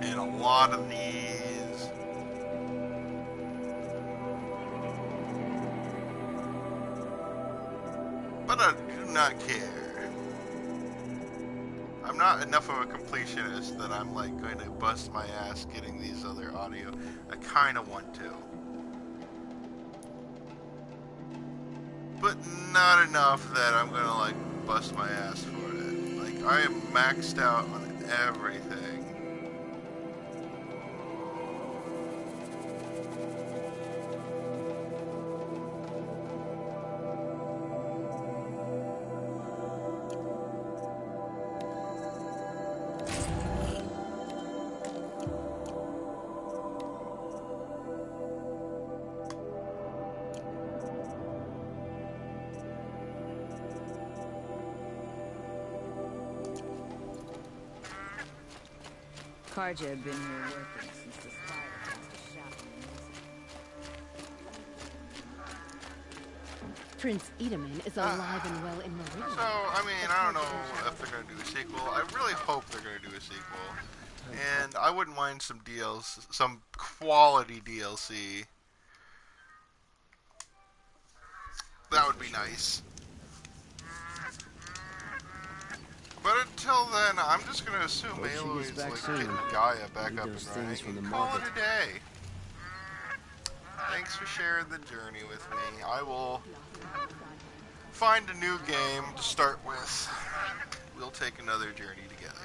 And a lot of these. But I do not care. I'm not enough of a completionist that I'm like going to bust my ass getting these other audio. I kind of want to. But not enough that I'm going to like bust my ass for it. Like I am maxed out on everything. Karja had been here working since the spire cast a shadow on this. Prince Edaman is alive and well in Meridian. So, I mean, I don't know if they're going to do a sequel. I really hope they're going to do a sequel. And I wouldn't mind some DLC, some quality DLC. That would be nice. But until then, I'm just going to assume Aloy's like getting Gaia back up and running and call it a day. Thanks for sharing the journey with me. I will find a new game to start with. We'll take another journey together.